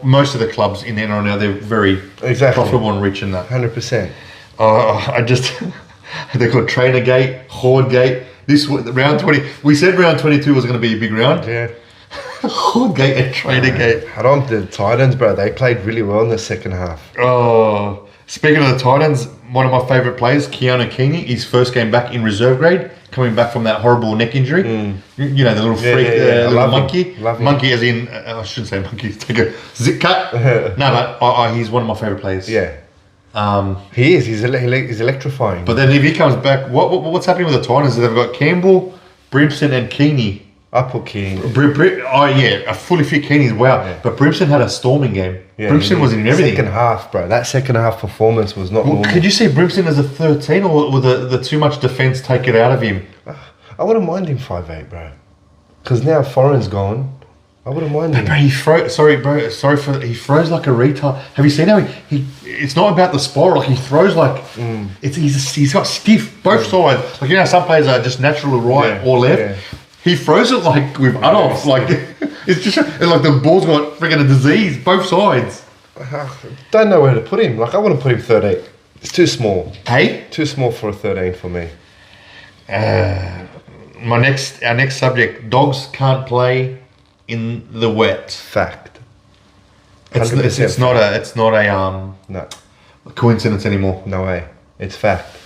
most of the clubs in the NRL now, they're very profitable and rich in that. 100%. They call it Trainer Gate, Khod Gate. This round 20. We said round 22 was going to be a big round. Yeah. Khod Gate and Trainer Gate. Haram, the Titans, bro. They played really well in the second half. Oh, speaking of the Titans, one of my favourite players, Keanu Keeney, his first game back in reserve grade, coming back from that horrible neck injury. You know, the little freak, little monkey. Monkey as in, I shouldn't say monkey, take a zip cut. No, but he's one of my favourite players. Yeah. He is. He's electrifying. But then if he comes back, what's happening with the Titans is they've got Campbell, Brimson and Keeney. I put Keeney. A fully fit Keeney's wow. Yeah. But Brimson had a storming game. Yeah, Brimson was in everything. Second half, bro. That second half performance was not normal. Could you see Brimson as a 13 or will the too much defence take it out of him? I wouldn't mind him 5'8", bro. Because now Foreign's gone. I wouldn't mind him. Bro, he froze like a retard. Have you seen how he it's not about the spiral, like he throws like he's got stiff both sides. Like some players are just natural right or left. Yeah. He throws it like with Adolf, like it's just like the ball's got freaking a disease both sides. Don't know where to put him. Like I want to put him 13. It's too small. Hey, too small for a 13 for me. Our next subject: dogs can't play in the wet. Fact. It's not a coincidence anymore. No way. It's fact.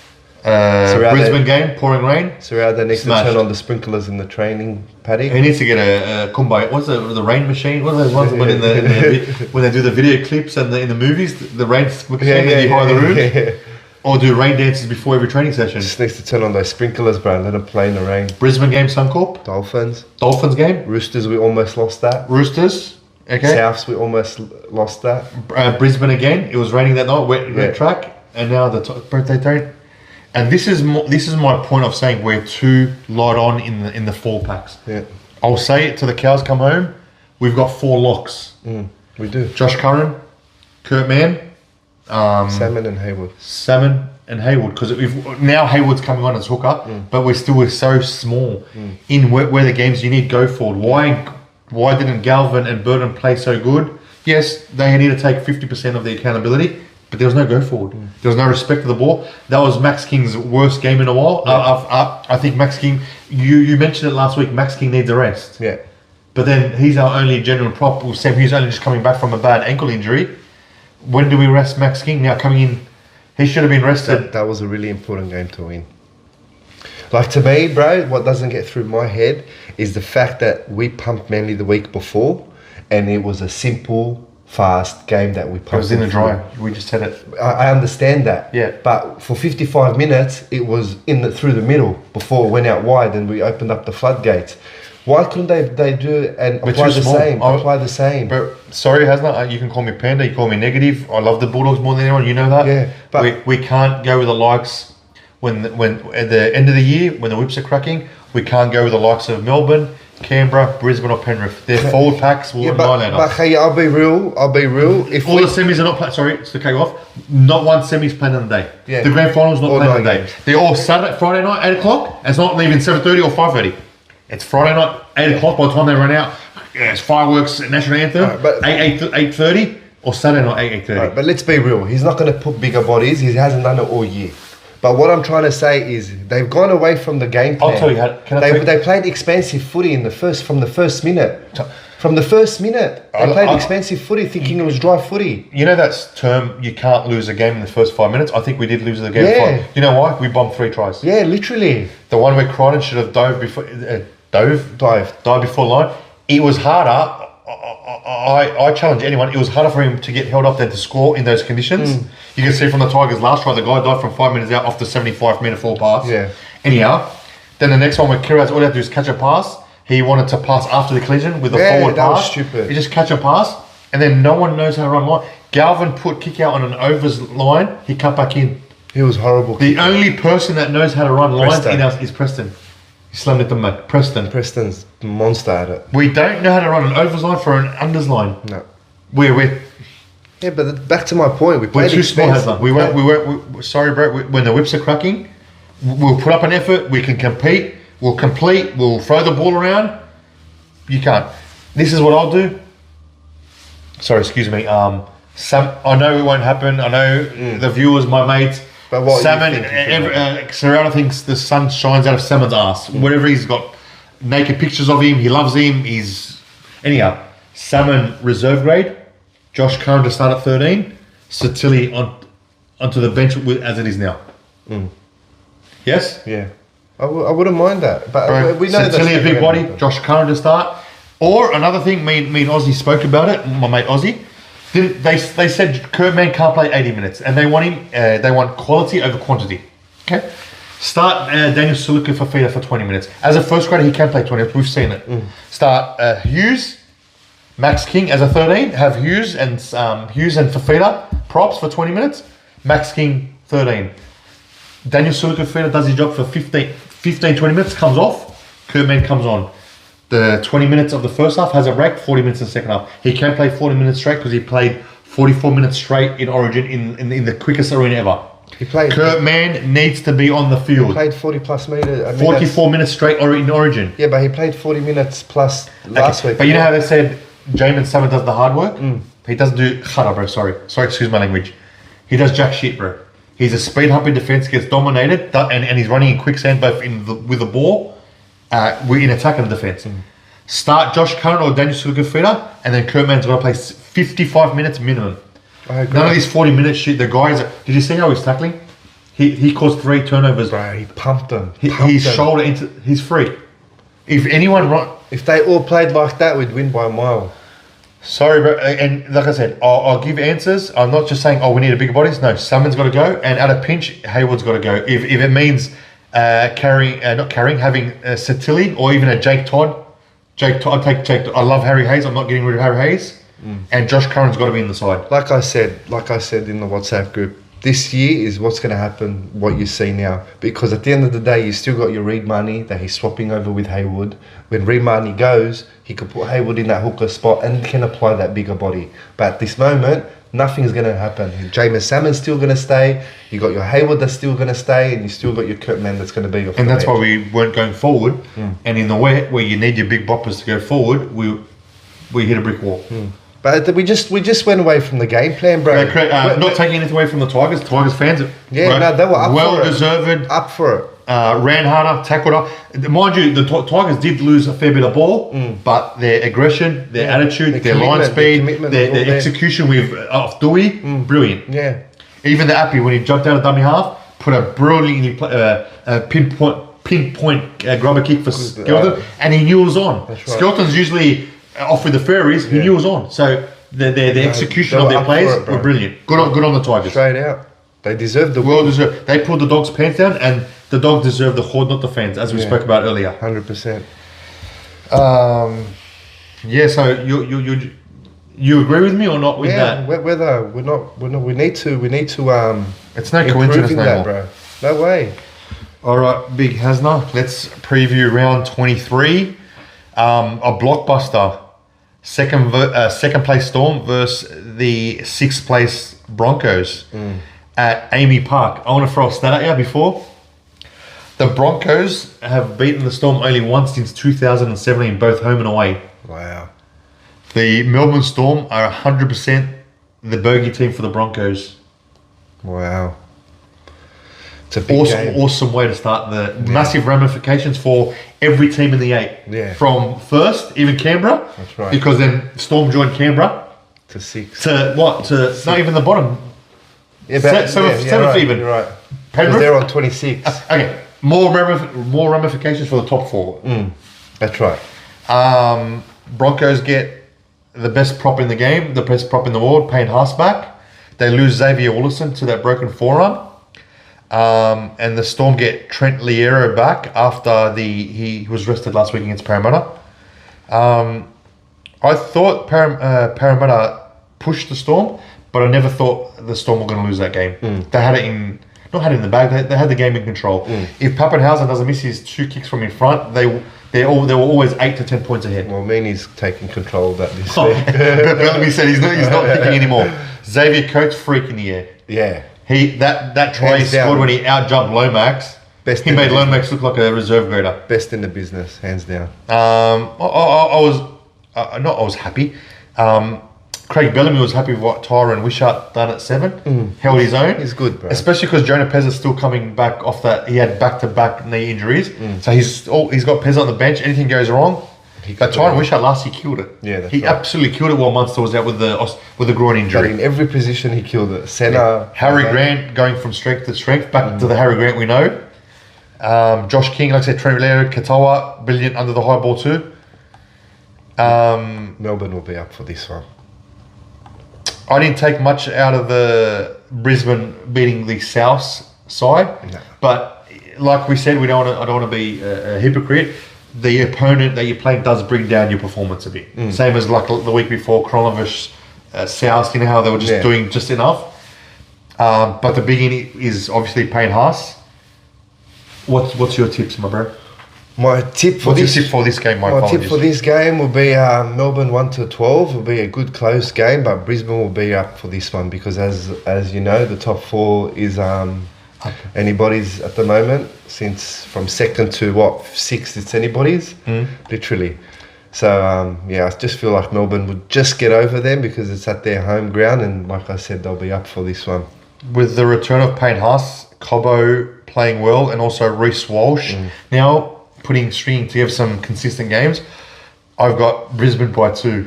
Brisbane game, pouring rain. Surround needs to turn on the sprinklers in the training paddock. He needs to get a Kumbaya. What's the rain machine? What are those ones when when they do the video clips and in the movies, the rain machine behind the room? Yeah. Or do rain dances before every training session? Just needs to turn on those sprinklers, bro, and let them play in the rain. Brisbane game, Suncorp. Dolphins game. Roosters, we almost lost that. Roosters. Okay. Souths, we almost lost that. Brisbane again. It was raining that night, wet track, and now the birthday train. And this is my point of saying we're too light on in the 4 packs. Yeah. I'll say it till the cows come home. We've got 4 locks. We do. Josh Curran, Kurt Mann, Salmon and Hayward. Because now Hayward's coming on as hooker, but we're so small in where the games you need go forward. Why didn't Galvin and Burton play so good? Yes, they need to take 50% of the accountability. But there was no go forward. There was no respect for the ball. That was Max King's worst game in a while. I think Max King, you mentioned it last week, Max King needs a rest. Yeah. But then he's our only genuine prop. Sam Hughes only just coming back from a bad ankle injury. When do we rest Max King? Now coming in, he should have been rested. That was a really important game to win. Like to me, bro, what doesn't get through my head is the fact that we pumped Manly the week before and it was a simple, fast game that we pumped. It was in the dry. We just said it. I understand that. Yeah. But for 55 minutes, it was through the middle before it went out wide and we opened up the floodgates. Why couldn't they do it and apply the same? But sorry, Hazna, you can call me panda, you call me negative. I love the Bulldogs more than anyone. You know that. Yeah. But we can't go with the likes when at the end of the year, when the whips are cracking, we can't go with the likes of Melbourne, Canberra, Brisbane or Penrith. Their forward packs will annihilate us. But hey, I'll be real. If all the semis are not playing, sorry, to cut you off, not one semi's playing on the day. Yeah. The grand final's not All playing on the day. games. They're all Saturday, Friday night, 8 o'clock. It's not leaving 7:30 or 5:30. It's Friday night, 8 o'clock. By the time they run out, it's fireworks, national anthem, but 8:30, or Saturday night, 8:30. Right, but let's be real. He's not going to put bigger bodies. He hasn't done it all year. But what I'm trying to say is they've gone away from the game plan. I'll tell you how. They played expensive footy from the first minute. From the first minute, they played expensive footy, thinking it was dry footy. You know that term, you can't lose a game in the first 5 minutes? I think we did lose the game. Yeah. You know why? We bombed 3 tries. Yeah, literally. The one where Crichton should have dived before dived before line. It was harder. I challenge anyone. It was harder for him to get held up than to score in those conditions. You can see from the Tigers' last try, the guy died from 5 minutes out off the 75-metre full pass. Yeah. Anyhow, then the next one where Kiraz, all he had to do is catch a pass. He wanted to pass after the collision with a forward that pass. Was stupid. He just catch a pass, and then no one knows how to run line. Galvin put kick out on an overs line. He cut back in. He was horrible. The only person that knows how to run lines in us is Preston. He slammed it to me. Preston's monster at it. We don't know how to run an overs line for an unders line. No. We're Yeah, but back to my point. we're too small, Hazna. We won't. Sorry, bro. When the whips are cracking, we'll put up an effort. We can compete. We'll complete. We'll throw the ball around. You can't. This is what I'll do. Sorry, excuse me. I know it won't happen. I know the viewers, my mates. But what Salmon, you think Serrano thinks the sun shines out of Salmon's ass. Whatever he's got, naked pictures of him. He loves him. Anyhow. Salmon reserve grade. Josh Curran to start at 13. Satilli onto the bench as it is now. Yes. Yeah. I wouldn't mind that, but Bro, we know Satilli a big body. Josh Curran to start. Or another thing, me and Ozzy spoke about it. My mate Ozzy. They said Kurtman can't play 80 minutes, and they want him. They want quality over quantity. Okay, start Daniel Suluka for Fafita for 20 minutes. As a first grader, he can play 20 minutes. We've seen it. Start Hughes, Max King as a 13. Have Hughes and Fafita props for 20 minutes. Max King 13. Daniel Suluka Fafita does his job for 15, 20 minutes. Comes off. Kurtman comes on. The 20 minutes of the first half has a break, 40 minutes in the second half. He can play 40 minutes straight because he played 44 minutes straight in Origin in the quickest arena ever. Kurtman needs to be on the field. He played 40 plus minutes. 44 minutes straight in Origin. Yeah, but he played 40 minutes plus last week. But you know how they said Jamin Salmon does the hard work? He doesn't do khada, bro. Sorry, excuse my language. He does jack shit, bro. He's a speed hump in defense, gets dominated, and he's running in quicksand both with the ball. We're in attack and defence. Start Josh Curran or Daniel Sugafita, and then Kurtman's got to play 55 minutes minimum. None of these 40-minute shit. The guys, did you see how he's tackling? He caused 3 turnovers. Bro, he pumped them. His shoulder into his free. If they all played like that, we'd win by a mile. Sorry, bro. And like I said, I'll give answers. I'm not just saying, we need a bigger bodies. No, someone's got to go, and at a pinch, Hayward's got to go. If it means having Satilli or even a Jake Todd. I'd take Jake. I love Harry Hayes. I'm not getting rid of Harry Hayes. And Josh Curran's got to be in the side. Like I said in the WhatsApp group, this year is what's going to happen, what you see now. Because at the end of the day, you still got your Reed Marnie that he's swapping over with Hayward. When Reed Marnie goes, he could put Hayward in that hooker spot and can apply that bigger body. But at this moment, nothing's going to happen. Jameis Salmon's still going to stay. You got your Hayward that's still going to stay, and you still got your Kurtman that's going to be. And that's why we weren't going forward. And in the wet, where you need your big boppers to go forward, we hit a brick wall. But we just went away from the game plan, bro. Not taking anything away from the Tigers. Tigers fans, they were up well deserved. Up for it. Ran harder, tackled up. Mind you, the Tigers did lose a fair bit of ball, but their aggression, their attitude, their line speed, their execution with off Douhei, brilliant. Yeah. Even the Appy, when he jumped out of dummy half, put a brilliant pinpoint grubber kick for Skelton, and he knew it was on. Right. Skelton's usually off with the fairies. He knew it was on. So the execution of their plays were brilliant. Good on the Tigers. Straight out. They deserved the well deserved. They pulled the Dogs' pants down, and the Dogs deserve the Khod, not the fans, as we spoke about earlier. 100%. So you agree with me or not with that? We need to. It's no coincidence, that, bro. No way. All right, big Hazna. Let's preview round 23. A blockbuster. Second place Storm versus the sixth place Broncos at Amy Park. I want to throw a stat at you before. The Broncos have beaten the Storm only once since 2017, both home and away. Wow. The Melbourne Storm are 100% the bogey team for the Broncos. Wow. It's a big game. Awesome way to start the massive ramifications for every team in the 8. Yeah. From first, even Canberra. That's right. Because then Storm joined Canberra. To 6. To what? To not even the bottom. Yeah, Seventh right, even. You're right. Because Penrith? they're on 26. Okay. More ramifications for the top 4. That's right. Broncos get the best prop in the game, the best prop in the world, Payne Haas back. They lose Xavier Willison to that broken forearm. And the Storm get Trent Liero back after he was rested last week against Parramatta. I thought Parramatta pushed the Storm, but I never thought the Storm were going to lose that game. They had it in the bag. They had the game in control. If Pappenhausen doesn't miss his 2 kicks from in front, they were always 8 to 10 points ahead. Well, Meany's taking control of that this But week. Bellamy said he's not kicking anymore. Xavier Coates freak in the air. Yeah. That try he scored when he out-jumped Lomax. He made Lomax look like a reserve grader. Best in the business, hands down. I was happy. Craig Bellamy was happy with what Tyron Wishart done at 7. Held his own. He's good, bro. Especially because Jonah Pez is still coming back off that. He had back-to-back knee injuries. So he's got Pez on the bench. Anything goes wrong. But Tyron Wishart last he killed it. Yeah, that's he right. absolutely killed it while Munster was out with the groin But injury. in every position he killed it. Centre. Harry Grant going from strength to strength, back to the Harry Grant we know. Josh King, like I said, Trent Laird, Katoa, brilliant under the high ball too. Melbourne will be up for this one. I didn't take much out of the Brisbane beating the South side, but like we said, I don't want to be a hypocrite. The opponent that you're playing does bring down your performance a bit. Same as like the week before, Cronulla South. You know how they were just doing just enough. But the big is obviously Payne Haas. What's your tips, my bro? My tip for this game, my tip for this game will be Melbourne 1-12. Will be a good close game, but Brisbane will be up for this one because as you know, the top 4 is anybody's at the moment. Since from 2nd to 6th, it's anybody's, literally. So I just feel like Melbourne would just get over them because it's at their home ground, and like I said, they'll be up for this one. With the return of Payne Haas, Cobbo playing well, and also Reece Walsh now stringing together some consistent games, I've got Brisbane by 2.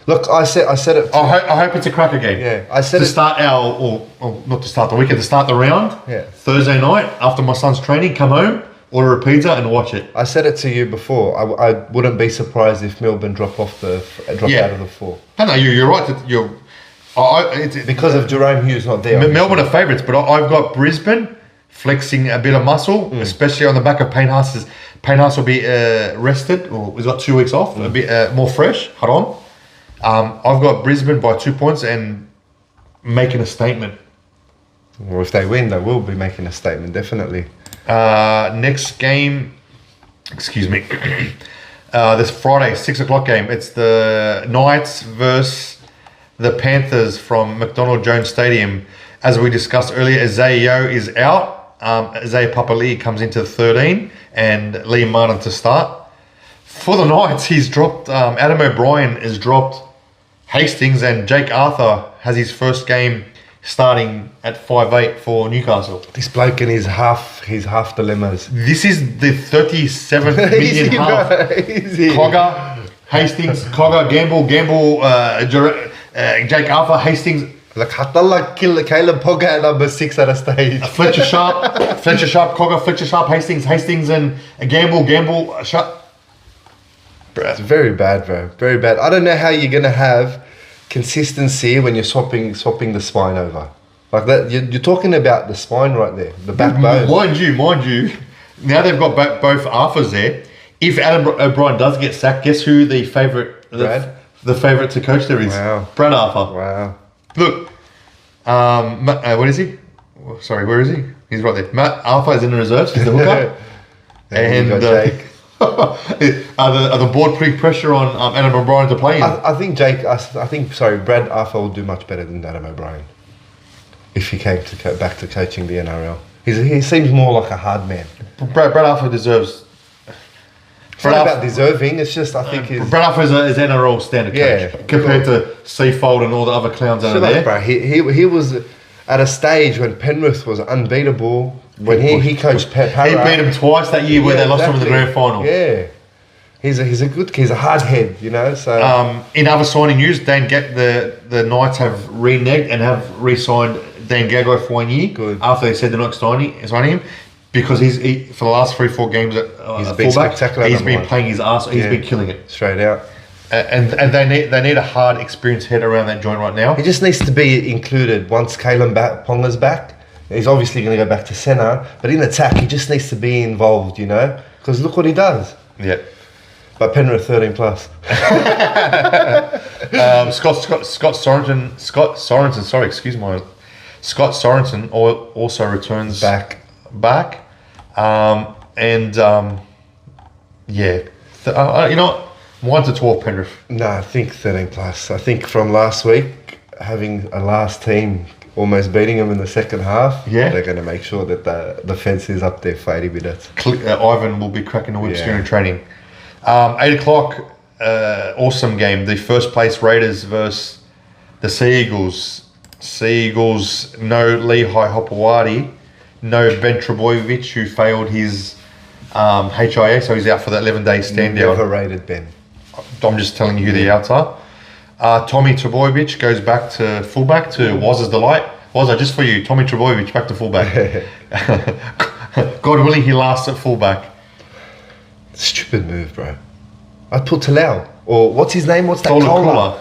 Look, I said it. I hope it's a cracker game. Yeah, I said to start not to start the weekend, to start the round. Yeah. Thursday night after my son's training, come home, order a pizza and watch it. I said it to you before. I wouldn't be surprised if Melbourne drop out of the 4. No, you're right. Because of Jerome Hughes not there. Melbourne are favourites, but I've got Brisbane flexing a bit of muscle, especially on the back of Payne Haas. Payne Haas will be rested, or he's got 2 weeks off, a bit more fresh. Hold on. I've got Brisbane by 2 points and making a statement. Well, if they win, they will be making a statement, definitely. Next game, excuse me, this Friday, 6 o'clock game. It's the Knights versus the Panthers from McDonald Jones Stadium. As we discussed earlier, Isaiah is out. Isaiah Papali'i comes into 13 and Liam Martin to start. For the Knights, he's dropped, Adam O'Brien has dropped Hastings, and Jake Arthur has his first game starting at 5'8" for Newcastle. This bloke and his half dilemmas. This is the 37 million half. Cogger, Hastings, Cogger, Gamble, Jake Arthur, Hastings. Like Caleb Pogga at number 6 at a stage. Fletcher Sharp, Cogger, Fletcher Sharp, Hastings, and Gamble, Sharp. It's very bad, bro. Very bad. I don't know how you're gonna have consistency when you're swapping the spine over like that. You're talking about the spine right there, the backbone. Mind you. Now they've got both Arthurs there. If Adam O'Brien does get sacked, guess who the favourite? The favourite to coach there is. Wow. Brad Arthur. Wow. Look, what is he? Sorry, where is he? He's right there. Matt Arthur is in the reserves. He's the hooker. And Jake. Are the board putting pressure on Adam O'Brien to play him? I think Brad Arthur will do much better than Adam O'Brien if he came back to coaching the NRL. He seems more like a hard man. Brad Arthur deserves. It's not about deserving. It's just I think Brad Arthur is NRL standard coach compared to Seafold and all the other clowns out there. Bro, he was at a stage when Penrith was unbeatable. When he coached Para, he beat him twice that year where they lost him in the grand final. Yeah, he's a hard head, you know. So in other signing news, the Knights have reneged and have re-signed Dan Gagai for 1 year. Good. After they said they're not signing him because he for the last 3-4 games at he's been fullback, spectacular. He's been playing his ass. He's been killing it straight out. And they need a hard, experienced head around that joint right now. He just needs to be included once Kalen Ponga's back. He's obviously going to go back to centre, but in attack, he just needs to be involved, you know? Because look what he does. Yeah. But Penrith 13 plus. Scott Sorensen. Sorry, excuse me. Scott Sorensen also returns back. You know what? 1 to 12 Penrith. No, I think 13 plus. I think from last week, having a last team almost beating them in the second half, they're going to make sure that the defence is up there for 80 minutes. Ivan will be cracking the whips during training. 8 o'clock, awesome game. The first place Raiders versus the Sea Eagles. Sea Eagles, no Lehigh Hopewadi, no Ben Trebojevic, who failed his HIA, so he's out for that 11-day stand down. Never rated Ben. I'm just telling you who the outs are. Tommy Trebojevic goes back to fullback to Waz's delight. Wazza, just for you, Tommy Trebojevic back to fullback. God willing, he lasts at fullback. Stupid move, bro. I'd put Talau. Or what's his name? What's that?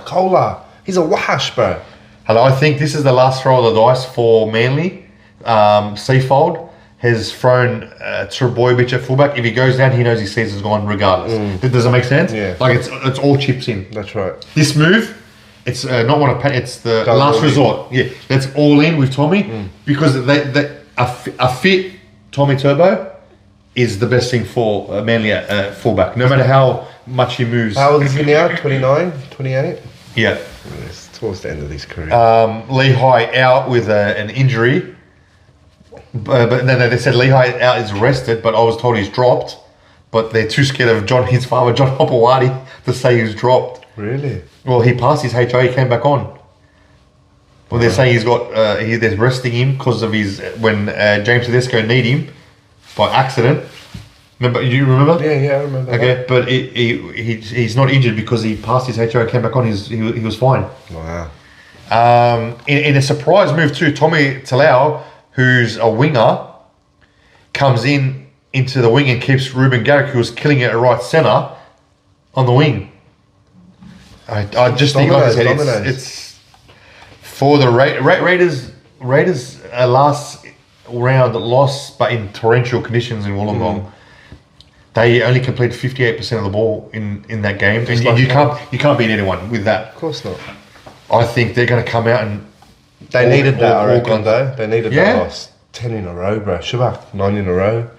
Kola. He's a wash, bro. Hello, I think this is the last roll of the dice for Manly. Seafold has thrown Trebojevic at fullback. If he goes down, he knows his season's gone regardless. Does that make sense? Yeah. Like it's all chips in. That's right. This move, it's not one of it's the last resort. Yeah, that's all in with Tommy because a fit Tommy Turbo is the best thing for Manly at fullback. No matter how much he moves. How old is he now? 29, 28? Yeah. It's towards the end of his career. Lehigh out with an injury. But no, they said Lehigh out is rested, but I was told he's dropped. But they're too scared of his father, John Hopewadi, to say he's dropped. Really? Well, he passed his HI, he came back on. Well, they're saying he's got, they're resting him because of his, when James Tedesco need him by accident. Remember? You remember? Yeah, I remember. Okay, but he's not injured because he passed his HI, came back on, he was fine. Wow. In a surprise move too, Tommy Talau, who's a winger, comes into the wing and keeps Ruben Garrick, who was killing it at right centre, on the wing. I just think like I said, it's for the Raiders last round loss, but in torrential conditions in Wollongong. They only completed 58% of the ball in that game, and you can't beat anyone with that. Of course not. I think they're going to come out and. They needed that, I reckon, though. They needed that loss. 10 in a row, bro. Shubak, 9 in a row.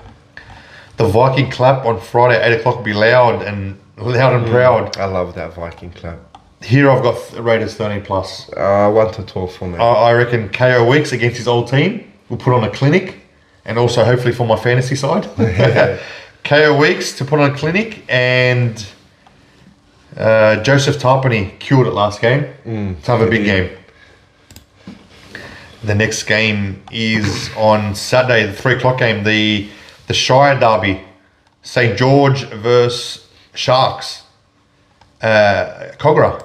The Viking clap on Friday, 8 o'clock, will be loud and proud. I love that Viking clap. Here I've got Raiders 13 plus. 1 to 12 for me. I reckon KO Weeks against his old team will put on a clinic, and also hopefully for my fantasy side. KO Weeks to put on a clinic, and Joseph Tarpany killed it last game. To have a big game. The next game is on Saturday, the 3 o'clock game, the Shire Derby, St. George versus Sharks. Cogra.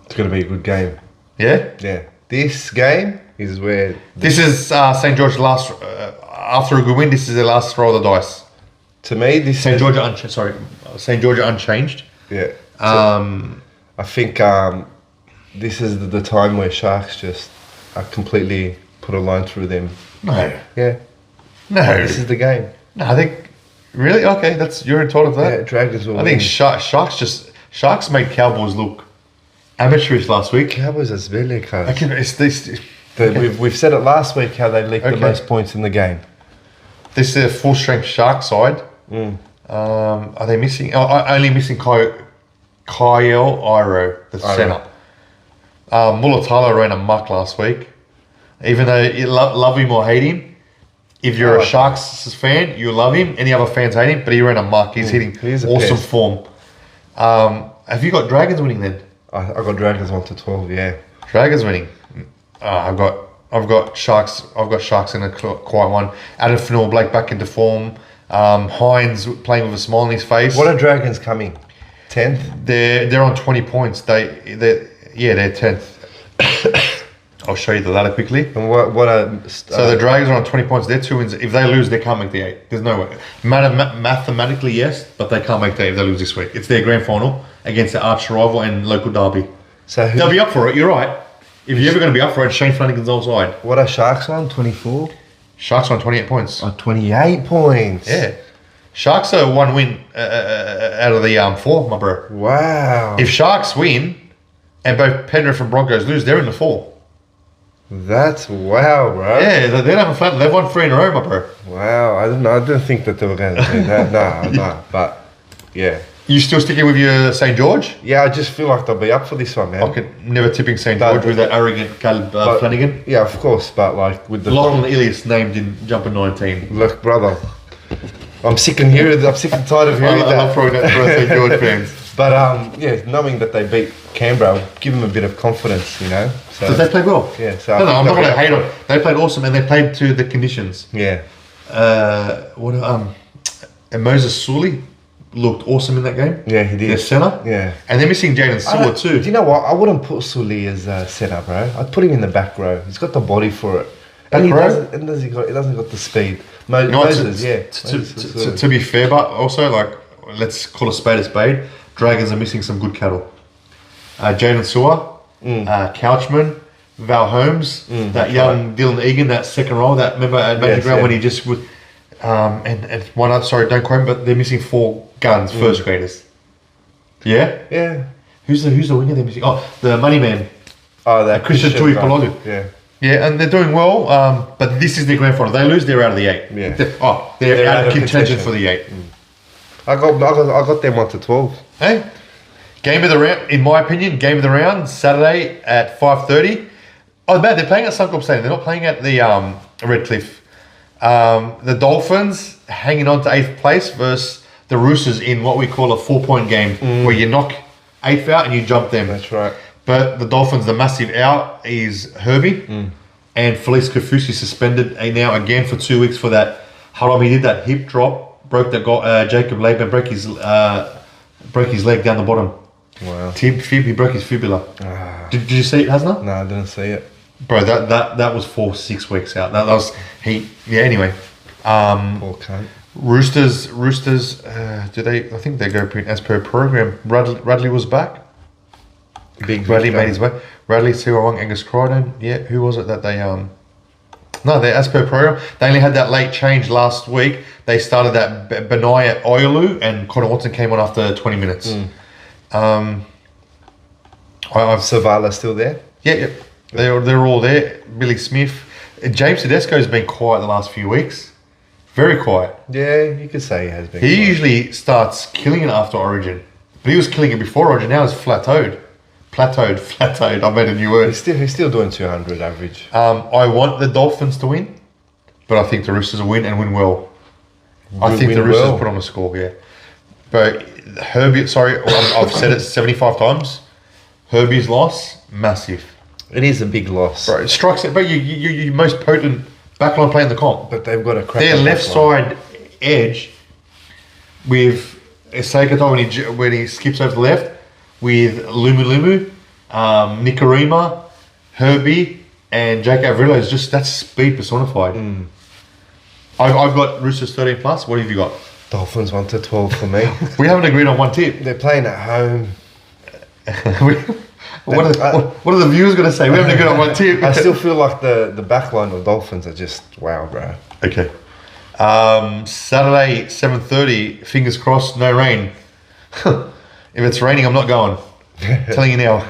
It's going to be a good game. Yeah? Yeah. This game is where... This is St. George's last... after a good win, this is their last throw of the dice. To me, this St. George unchanged. Yeah. I think this is the time where Sharks just completely put a line through them. No. Yeah. No. This is the game. No, I think... Really? Okay, you're entitled to that. Yeah, Dragons will I think Sharks made Cowboys look amateurish last week. Cowboys is really close. We've said it last week how they leaked the most points in the game. This is a full-strength Shark side. Are they missing? Only missing Kyle Iro, the centre. Mulatalo ran a muck last week. Even though you love him or hate him, if you're a Sharks fan, you love him. Any other fans hate him, but he ran a muck. He's hitting awesome form. Have you got Dragons winning then? I got Dragons 1-12. Yeah, Dragons winning. I've got Sharks. I've got Sharks in a quiet one. Adam Fennell-Blake back into form. Hines playing with a smile on his face. What are Dragons coming? 10th? They're on 20 points. They're 10th. I'll show you the ladder quickly. And what are... So the Dragons are on 20 points. They're 2 wins. If they lose, they can't make the 8. There's no way. Mathematically, yes, but they can't make the 8 if they lose this week. It's their grand final against the arch rival and local derby. So they'll be up for it. You're right. If you're ever going to be up for it, Shane Flanagan's offside. What are Sharks on? 24? Sharks are on 28 points. Oh, 28 points. Yeah. Sharks are 1 win out of the 4, my bro. Wow. If Sharks win and both Penrith and Broncos lose, they're in the 4. That's wow, bro. Yeah, they don't have a flat. They've won 3 in a row, my bro. Wow, I didn't think that they were going to do that. No, but yeah. You still sticking with your St. George? Yeah, I just feel like they'll be up for this one, man. I could never tipping St. George with that arrogant Caleb Flanagan. Yeah, of course, but like with the Lachlan Ilias named in jumping 19. Look, brother, I'm sick and tired of hearing that. I'm throwing that for St. George fans. But knowing that they beat Canberra, give them a bit of confidence, you know. So they played well. Yeah. So no, I'm not going to hate on. They played awesome and they played to the conditions. Yeah. And Moses Sully looked awesome in that game. Yeah, he did. Their centre. Yeah. And they're missing Jaden Seward too. Do you know what? I wouldn't put Sully as centre, bro. I'd put him in the back row. He's got the body for it. And he doesn't got the speed. Moses, To be fair, but also let's call a spade. Dragons are missing some good cattle. Jaden Sewer, Couchman, Val Holmes, that young Dylan Egan, that second row. That remember at Magic Round when he just would. And one other, sorry, don't quote me, but they're missing 4 guns, first graders. Yeah. Yeah. Who's the winger they're missing? Oh, the money man. Oh, that Christian Tuipologu. Yeah. Yeah, and they're doing well, but this is their grand final. They lose, they're out of the 8. Yeah. They're out of contention for the 8. I got them 1-12. Hey, game of the round. In my opinion, game of the round Saturday at 5:30. Oh man, they're playing at Suncorp Stadium. They're not playing at the Redcliffe. The Dolphins hanging on to 8th place versus the Roosters in what we call a 4-point game, where you knock 8th out and you jump them. That's right. But the Dolphins, the massive out is Herbie and Felice Kafusi suspended now again for 2 weeks for that. He did that hip drop, broke that Jacob Laban, broke his leg down the bottom. Wow. He broke his fibula. Did you see it, Hazna? No, I didn't see it. Bro, that was 6 weeks out. That was anyway. Poor cunt. Roosters. Do they? I think they go as per program. Radley was back. Radley made his way. Radley, Siwawang, Angus Crichton. Yeah, who was it that they No, they as per program. They only had that late change last week. They started that Benaya Oilu and Connor Watson came on after 20 minutes. Savala still there? Yeah. They're all there. Billy Smith. James Tedesco's been quiet the last few weeks. Very quiet. Yeah, you could say he has been. He usually starts killing it after Origin. But he was killing it before Origin. Now it's plateaued. I made a new word. He's still doing 200 average. I want the Dolphins to win, but I think the Roosters will win and win well. I think the Roosters put on a score, yeah. But Herbie, I've said it 75 times. Herbie's loss, massive. It is a big loss. Bro, it strikes it. But you most potent backline play in the comp. But they've got a crack. Their left side edge with Seikato when he skips over the left, with Lumu, Nikarima, Herbie, and Jake Avrillo is that's speed personified. I've got Roosters 13 plus. What have you got? Dolphins 1-12 for me. We haven't agreed on one tip. They're playing at home. What are the viewers going to say? We haven't agreed on one tip. I still feel like the back line of Dolphins are just wow, bro. Okay. Saturday 7:30. Fingers crossed, no rain. If it's raining, I'm not going. Telling you now.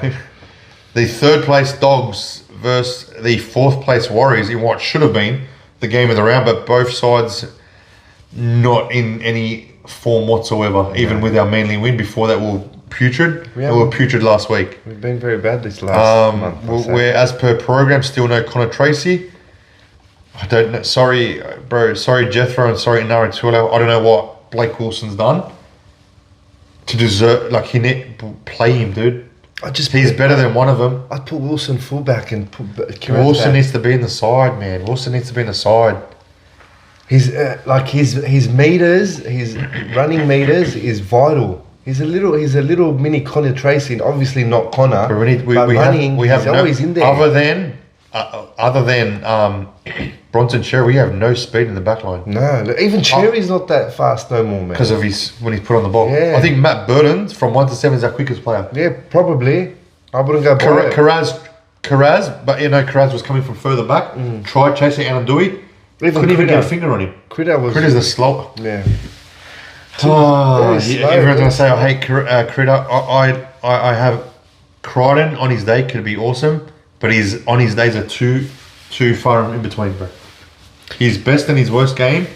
The 3rd place Dogs versus the 4th place Warriors in what should have been the game of the round, but both sides not in any form whatsoever. Even with our Manly win, before that we were putrid. We were putrid last week. We've been very bad this last month. We're, as per program, still no Connor Tracy. I don't know. Sorry, bro. Sorry, Jethro, and sorry, Nara Tuola. I don't know what Blake Wilson's done to deserve. Like, play him, dude. He's better than one of them. I'd put Wilson fullback and put Wilson needs to be in the side, man. Wilson needs to be in the side. He's like his meters, his running meters is vital. He's a little mini Connor Tracy, obviously not Connor. But we have he's always in there. Other than Bronson Cherry, we have no speed in the back line. No, even Cherry's not that fast no more, man. Because of when he's put on the ball. Yeah. I think Matt Burton from 1 to 7 is our quickest player. Yeah, probably. I wouldn't go by Karaz, but Karaz was coming from further back. Tried chasing Alan Douhei. Couldn't even get a finger on him. Critter's the slow. Yeah. Everyone's going to say, I hate Critter. I have Crichton on his day could be awesome, but on his days are too far in between, bro. His best and his worst game.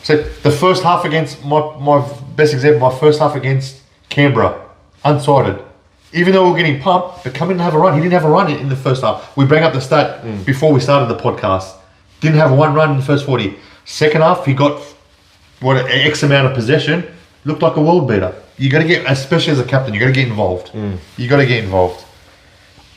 So the first half against my best example, my first half against Canberra, unsided. Even though we were getting pumped, but come in and have a run. He didn't have a run in the first half. We bring up the stat before we started the podcast. Didn't have one run in the first 40. Second half, he got X amount of possession. Looked like a world beater. You got to get, especially as a captain, you got to get involved. You got to get involved.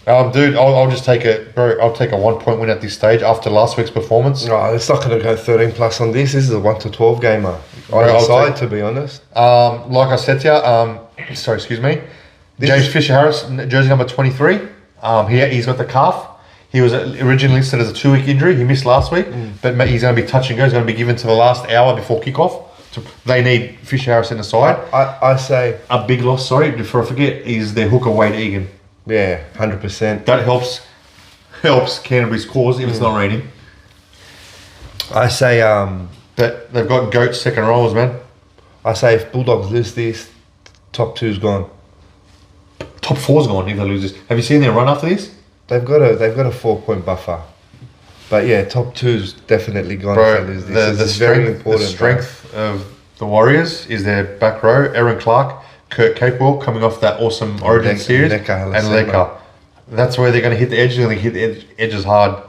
Dude, I'll just take I'll take a 1 point win at this stage after last week's performance. No, it's not going to go 13 plus on this. This is a 1 to 12 gamer. I'll decide, to be honest. Like I said to you, excuse me. James Fisher-Harris, jersey number 23. He's got the calf. He was originally listed as a 2-week injury. He missed last week, but he's going to be touch and go. He's going to be given to the last hour before kickoff. They need Fisher-Harris in the side. I say... A big loss, sorry, before I forget, is their hooker Wade Egan. Yeah, 100%. That helps Canterbury's cause if it's not raining. I say... that they've got GOAT second rollers, man. I say if Bulldogs lose this, top 2's gone. Top 4's gone if they lose this. Have you seen their run after this? They've got a 4-point buffer. But yeah, top 2's definitely gone if they lose this. This is very important. The strength of the Warriors is their back row. Aaron Clark, Kurt Capewell coming off that awesome Origin series. and Leka. That's where they're going to hit the edges. They're going to hit the edges hard.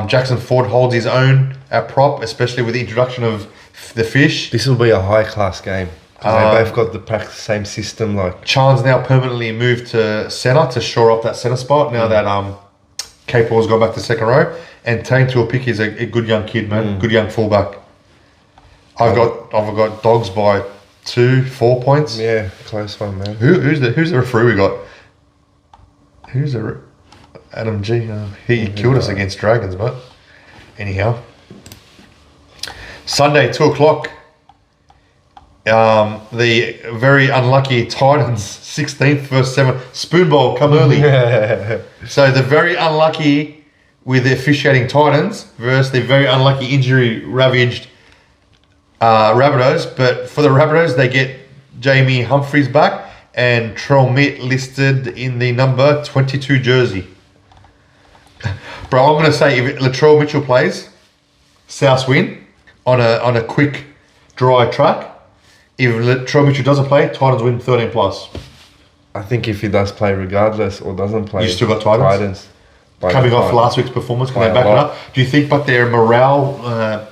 Jackson Ford holds his own at prop, especially with the introduction of the Fish. This will be a high-class game. They both got the same system. Like Chan's now permanently moved to centre to shore up that centre spot. Now that Capewell's gone back to second row, and Tane Tuapiki is a good young kid, man. Good young fullback. I've got Dogs by 4 points. Yeah, close one, man. Who's the referee we got? Adam G. He killed us against Dragons, but anyhow. Sunday, 2:00. The very unlucky Titans, 16th versus 7th. Spoon Bowl, come early. So the very unlucky with the officiating Titans versus the very unlucky injury-ravaged Rabbitohs. But for the Rabbitohs, they get Jamie Humphries back and Trell Mitt listed in the number 22 jersey. Bro, I'm going to say if Latrell Mitchell plays, Souths win on a quick, dry track. If Latrell Mitchell doesn't play, Titans win 13 plus. I think if he does play regardless or doesn't play, you still got Titans coming off last week's performance. Can they back it up? Do you think, but their morale,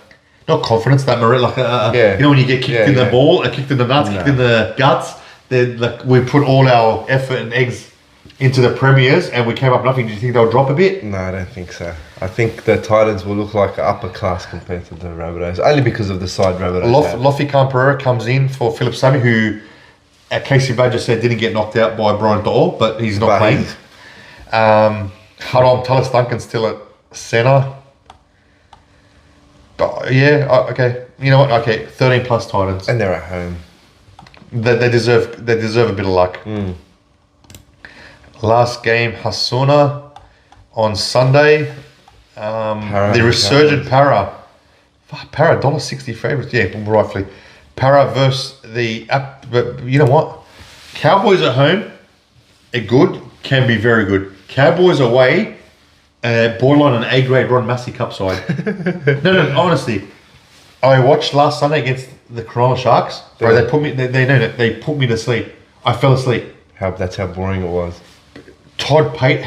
not confidence, that morale, like you know when you get kicked in the ball, kicked in the nuts, kicked in the guts. Like we put all our effort and eggs into the premiers, and we came up nothing. Do you think they'll drop a bit? No, I don't think so. I think the Titans will look like upper class compared to the Rabbitohs, only because of the side Rabbitohs. Lofi Khan-Pereira comes in for Philip Sammy, who Casey Badger said didn't get knocked out by Brian Doyle, but he's not playing. Haram Tallis Duncan's still at centre. Okay. You know what? Okay, 13 plus Titans. And they're at home. They deserve a bit of luck. Last game, Hazna on Sunday. The resurgent Para $1.60 favourites. Yeah, rightfully. Para versus the app. But you know what? Cowboys at home are good, can be very good. Cowboys away borderline an A-grade Ron Massey Cup side. no, honestly. I watched last Sunday against the Cronulla Sharks. Bro, they put me. They put me to sleep. I fell asleep. That's how boring it was. Todd Pate,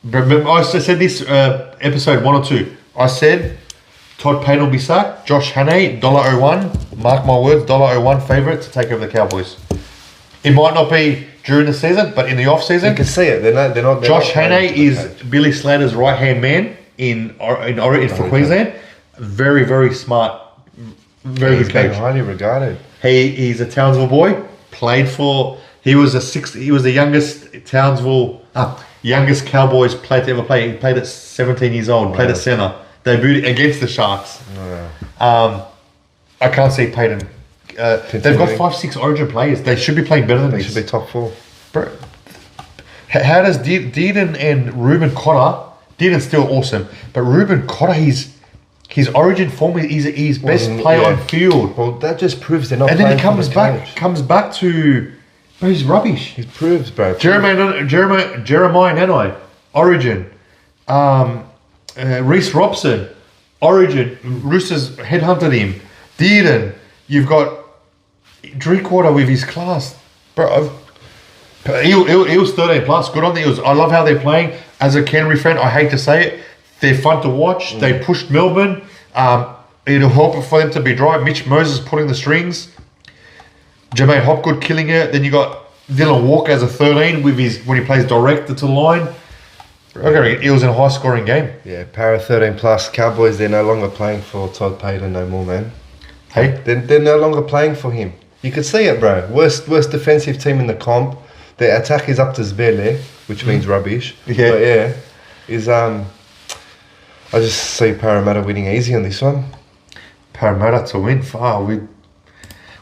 remember I said this episode 1 or 2. I said Todd Payne will be sacked. Josh Hannay, $1.01. Mark my words, $1.01 favourite to take over the Cowboys. It might not be during the season, but in the off season, you can see it. They're not. Josh Hannay is Billy Slater's right hand man in for Queensland. Very, very smart. Very good coach. Highly regarded. He's a Townsville boy. Played for. He was the youngest Townsville, youngest Cowboys player to ever play. He played at 17 years old. Played at centre. Debuted against the Sharks. I can't see Payton. They've got 5-6 Origin players. They should be playing better than They this. should be top 4. Bro, how does Dearden and Ruben Cotter? Dearden's still awesome, but Ruben Cotter, his Origin form, he's best player on field. Well, that just proves they're not. And then he comes back to. Bro, he's rubbish. He proves, bro. Jeremiah Nanai, Origin. Reece Robson, Origin. Roosters headhunted him. Dearden. You've got Drinkwater with his class. Bro, Eels 13 plus. Good on the Eels. I love how they're playing. As a Canterbury fan, I hate to say it. They're fun to watch. They pushed Melbourne. It'll help for them to be dry. Mitch Moses pulling the strings. Jermaine Hopgood killing it. Then you got Dylan Walker as a 13 with when he plays direct to the line. Okay, Eels in a high scoring game. Yeah, Para 13 plus. Cowboys, they're no longer playing for Todd Payton no more, man. Hey? They're no longer playing for him. You could see it, bro. Worst defensive team in the comp. Their attack is up to Zbele, which means rubbish. Yeah. But yeah, I just see Parramatta winning easy on this one. Parramatta to win.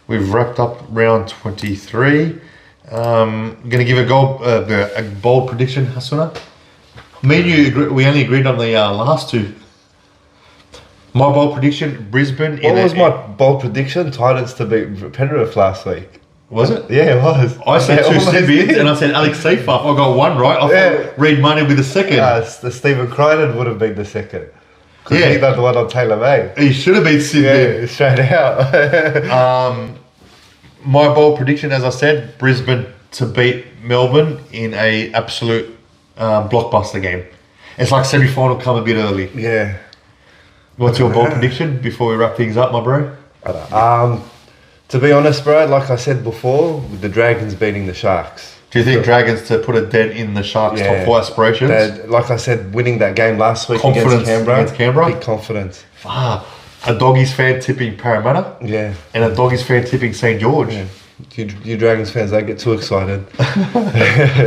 We've wrapped up round 23. Going to give a bold prediction, Hazna. Me and you, we only agreed on the last two. My bold prediction, Brisbane. What was my bold prediction? Titans to beat Penrith last week. Was it? Yeah, it was. I said 2 Stevens and I said Alex Seyfarth. I got 1 right. I thought Reed Money with the second. The Stephen Crichton would have been the second. Because he got the one on Taylor May. He should have been Sydney. Yeah, straight out. My bold prediction, as I said, Brisbane to beat Melbourne in a absolute blockbuster game. It's like semi-final come a bit early. Yeah. What's your bold prediction before we wrap things up, my bro? To be honest, bro, like I said before, with the Dragons beating the Sharks. Do you think Dragons to put a dent in the Sharks' top 4 aspirations? Like I said, winning that game last week Confidence against Canberra. Big confidence. A Doggies fan tipping Parramatta. Yeah. And a Doggies fan tipping St. George. Yeah. You Dragons fans don't get too excited.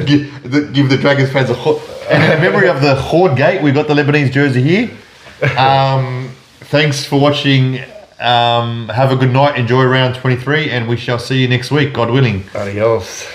Give the Dragons fans a Khod. And in memory of the Khod gate, we've got the Lebanese jersey here. Thanks for watching. Have a good night. Enjoy round 23, and we shall see you next week, God willing. Adios.